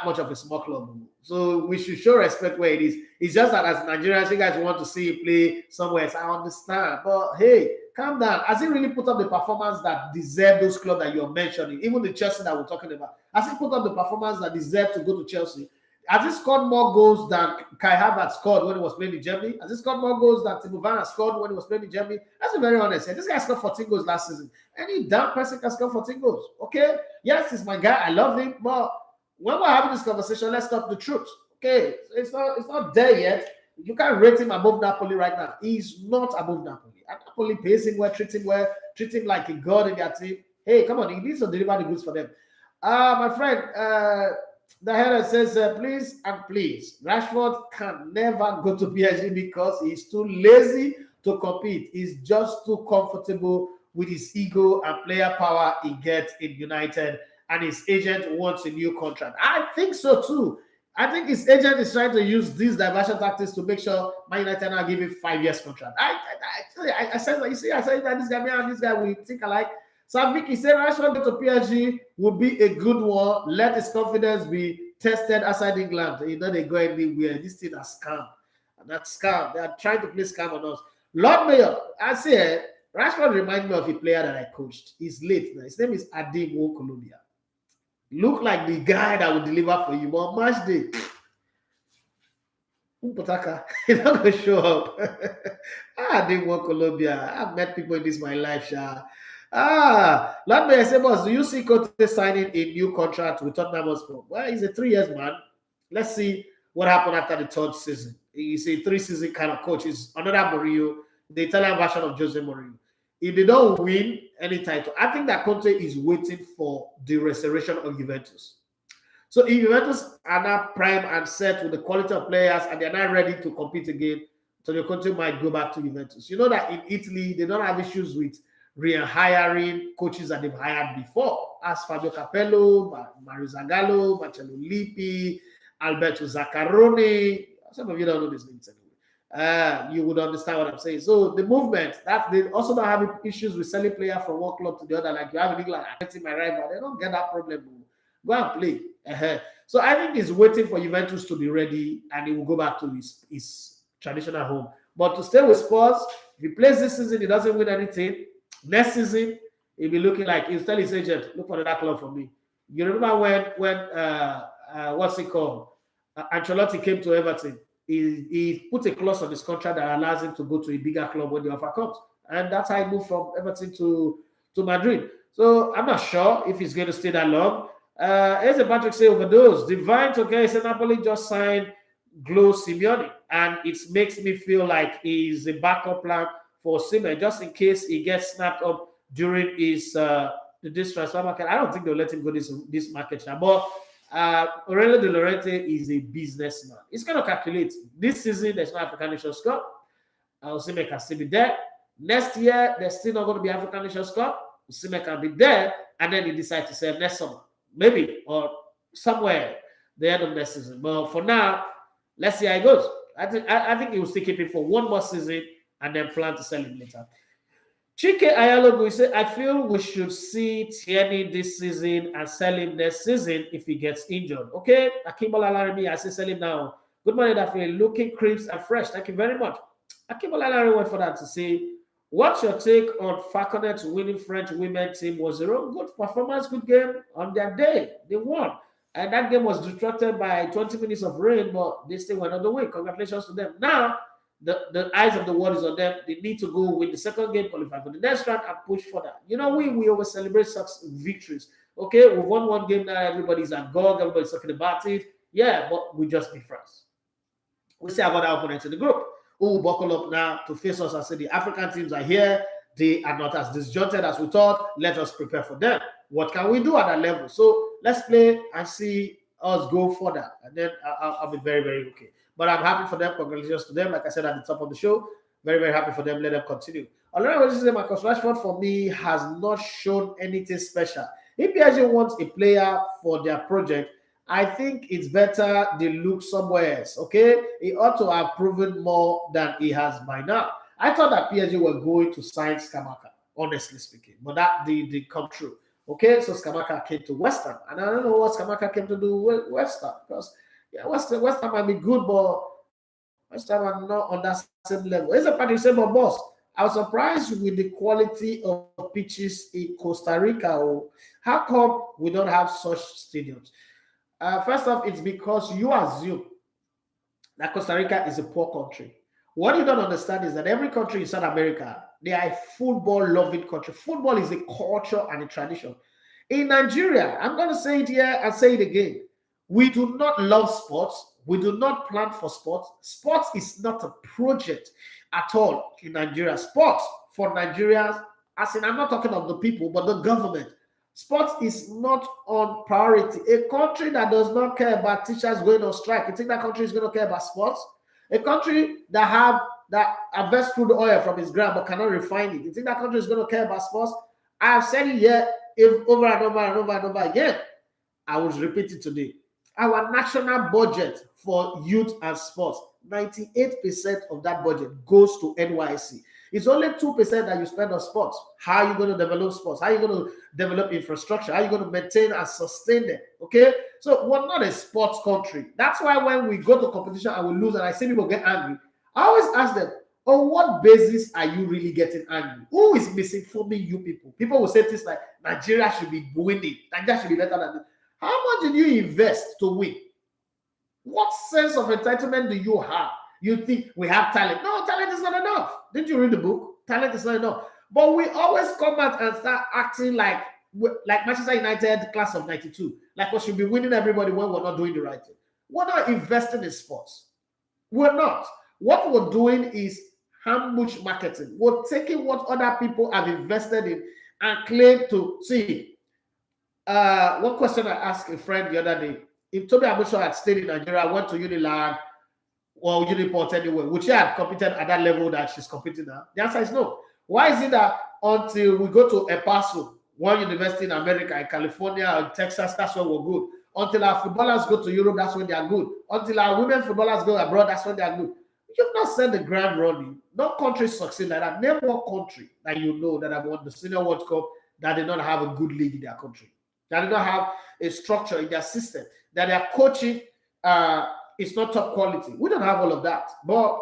much of a small club. So we should show respect where it is. It's just that as Nigerians, you guys want to see him play somewhere. So I understand. But hey, calm down. Has he really put up the performance that deserve those clubs that you're mentioning? Even the Chelsea that we're talking about. Has he put up the performance that deserve to go to Chelsea? Has he scored more goals than Kai Havertz scored when he was playing in Germany? Has he scored more goals than Timo Werner scored when he was playing in Germany? Let's be very honest here. This guy scored 14 goals last season. Any damn person can score 14 goals. Okay? Yes, he's my guy. I love him. But when we're having this conversation, let's talk the truth. Okay? It's not there yet. You can't rate him above Napoli right now. He's not above Napoli. And Napoli pays him well, treat him like a god in their team. Hey, come on. He needs to deliver the goods for them. My friend, the header says, please and please, Rashford can never go to PSG because he's too lazy to compete. He's just too comfortable with his ego and player power he gets in United, and his agent wants a new contract. I think so too. I think his agent is trying to use these diversion tactics to make sure Man United now give him 5 years contract. I said that, you see, I said that this guy, me and this guy, we think alike. So Vicky said Rashford to PSG would be a good one. Let his confidence be tested outside England. You know they go anywhere. This thing is scam. And that's scam. They are trying to play scam on us. Lord Mayor, I say Rashford reminds me of a player that I coached. He's late now. His name is Adrien Rabiot. Look like the guy that will deliver for you, but match day, Umpataka, he's not going to show up. I didn't want Colombia. I've met people in this my life, Sha. Let me say, boss, do you see Conte signing a new contract with Tottenham Hotspur? Well, he's a 3 years man. Let's see what happened after the third season. He's a 3-season kind of coach. He's another Mourinho, the Italian version of Jose Mourinho. If they don't win any title, I think that Conte is waiting for the restoration of Juventus. So if Juventus are now prime and set with the quality of players and they're not ready to compete again, so the country might go back to Juventus. You know that in Italy, they don't have issues with re-hiring coaches that they've hired before, as Fabio Capello, Mario Zagallo, Marcello Lippi, Alberto Zaccaroni. Some of you don't know these names anyway. You would understand what I'm saying. So the movement, that they also don't have issues with selling players from one club to the other, like you have in England. I think my rival, they don't get that problem. Go and play. So I think he's waiting for Juventus to be ready and he will go back to his traditional home. But to stay with Spurs, if he plays this season, he doesn't win anything. Next season, he'll be looking like he'll tell his agent, look for another club for me. You remember when what's it called? Ancelotti came to Everton. He put a clause on his contract that allows him to go to a bigger club when the offer comes. And that's how he moved from Everton to Madrid. So I'm not sure if he's going to stay that long. As a Patrick say overdose, Divine Toke said Napoli just signed Glo Simeone, and it makes me feel like he's a backup plan for Simeone just in case he gets snapped up during his this transfer market. I don't think they'll let him go this market now. But Aurelio De Laurentiis is a businessman. He's going to calculate this season. There's no African Nations Cup. Simeone can still be there. Next year, there's still not going to be African Nations Cup. Simeone can be there, and then he decides to sell next summer. Maybe, or somewhere the end of next season. But for now, let's see how it goes. I think he will still keep it for one more season and then plan to sell him later. Chike Ayalogo said, I feel we should see Tierney this season and sell him next season if he gets injured. Okay, Akimbola Larimi, I say sell him now. Good morning, Daphne. Looking crisp and fresh. Thank you very much. Akimbola Larimi went for that to say, what's your take on Falconet's winning French women team 1-0? Good performance, good game on their day. They won. And that game was disrupted by 20 minutes of rain, but they still went on the way. Congratulations to them. Now, the eyes of the world is on them. They need to go win the second game, qualify for the next round, and push for that. You know, we always celebrate such victories. Okay, we won one game now. Everybody's agog. Everybody's talking about it. Yeah, but we just be friends. We see about our opponents in the group who will buckle up now to face us and say the African teams are here. They are not as disjointed as we thought. Let us prepare for them. What can we do at that level? So let's play and see us go further. And then I'll be very, very okay. But I'm happy for them. Congratulations to them. Like I said at the top of the show, very, very happy for them. Let them continue. Another Marcus Rashford for me has not shown anything special. If PSG wants a player for their project, I think it's better they look somewhere else, okay? He ought to have proven more than he has by now. I thought that PSG were going to sign Scamacca, honestly speaking, but that did come true, okay? So Scamacca came to West Ham, and I don't know what Scamacca came to do with West Ham, because West Ham might be good, but West Ham are not on that same level. It's a party same boss. I was surprised with the quality of pitches in Costa Rica. How come we don't have such stadiums? First off, it's because you assume that Costa Rica is a poor country. What you don't understand is that every country in South America, they are a football-loving country. Football is a culture and a tradition. In Nigeria, I'm going to say it here and say it again. We do not love sports. We do not plan for sports. Sports is not a project at all in Nigeria. Sports for Nigerians, as in I'm not talking of the people, but the government. Sports is not on priority. A country that does not care about teachers going on strike, you think that country is going to care about sports? A country that harvests crude oil from its ground but cannot refine it, you think that country is going to care about sports? I have said it here over and over and over and over again. I will repeat it today. Our national budget for youth and sports, 98% of that budget goes to NYC. It's only 2% that you spend on sports. How are you going to develop sports? How are you going to develop infrastructure? How are you going to maintain and sustain them? Okay? So we're not a sports country. That's why when we go to competition and we lose and I see people get angry, I always ask them, On what basis are you really getting angry? Who is misinforming you people? People will say things like Nigeria should be winning. Nigeria should be better than this. How much did you invest to win? What sense of entitlement do you have? You think we have talent? No, talent is not enough. Didn't you read the book? Talent is not enough. But we always come out and start acting like Manchester United class of 92. Like we should be winning everybody when we're not doing the right thing. We're not investing in sports. We're not. What we're doing is ambush marketing. We're taking what other people have invested in and claim to see. One question I asked a friend the other day: if Toby Amusho had stayed in Nigeria, went to Unilag or Uniport anyway, would she have competed at that level that she's competing now? The answer is no. Why is it that until we go to El Paso, one university in America, in California, or Texas, that's where we're good? Until our footballers go to Europe, that's when they are good. Until our women footballers go abroad, that's when they are good. You've not sent the grand running. No country succeed like that. Name one country that you know that have won the Senior World Cup that did not have a good league in their country, that did not have a structure in their system, that their coaching is not top quality. We don't have all of that. But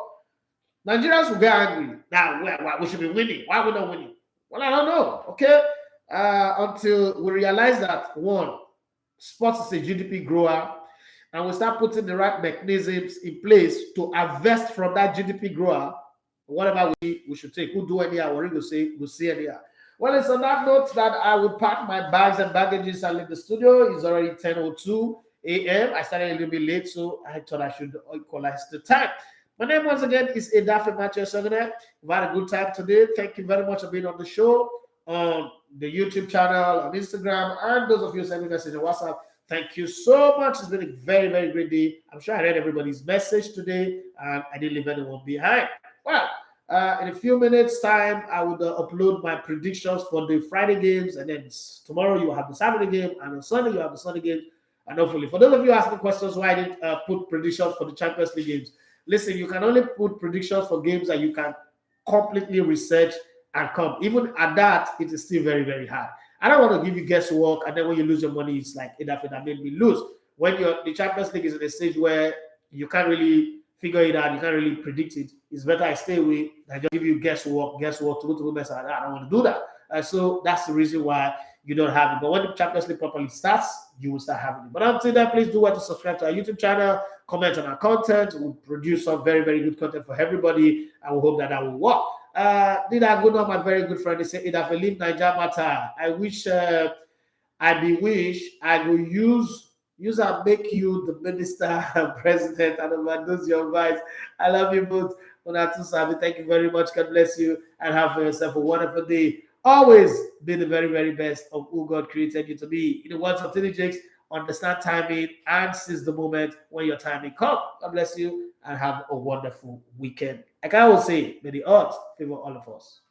Nigerians will get angry. Now, we should be winning. Why are we not winning? Well, I don't know. Okay? Until we realize that, one, sports is a GDP grower, and we start putting the right mechanisms in place to harvest from that GDP grower, whatever we should take. We'll do anyhow, or we'll see anyhow. Well, it's on that note that I will pack my bags and baggages and leave the studio. It's already 10:02 a.m. I started a little bit late, so I thought I should equalize the time. My name once again is Edafe Matthew Sogene. We've had a good time today. Thank you very much for being on the show, on the YouTube channel, on Instagram, and those of you sending message on WhatsApp. Thank you so much. It's been a very, very great day. I'm sure I read everybody's message today, and I didn't leave anyone behind. Well, in a few minutes' time, I would upload my predictions for the Friday games, and then tomorrow you will have the Saturday game, and on Sunday you have the Sunday game. And hopefully, for those of you asking questions why I didn't put predictions for the Champions League games, listen, you can only put predictions for games that you can completely research and come. Even at that, it is still very, very hard. I don't want to give you guesswork, and then when you lose your money, it's like that made me lose. When the Champions League is in a stage where you can't really figure it out, you can't really predict it, it's better I stay away than just give you guesswork to mess around. I don't want to do that. So that's the reason why you don't have it. But when the Champions League properly starts, you will start having it. But until then, please do want to subscribe to our YouTube channel, comment on our content. We'll produce some very, very good content for everybody, and we hope that will work. Did I go to my very good friend? He said, if I leave Niger matter, I wish I will use and make you the minister and president and overdose your advice. I love you both. Thank you very much. God bless you and have yourself a wonderful day. Always be the very, very best of who God created you to be. In the words of Tilly Jakes, understand timing and seize the moment when your timing comes. God bless you and have a wonderful weekend. Like I always say, may the odds favor all of us.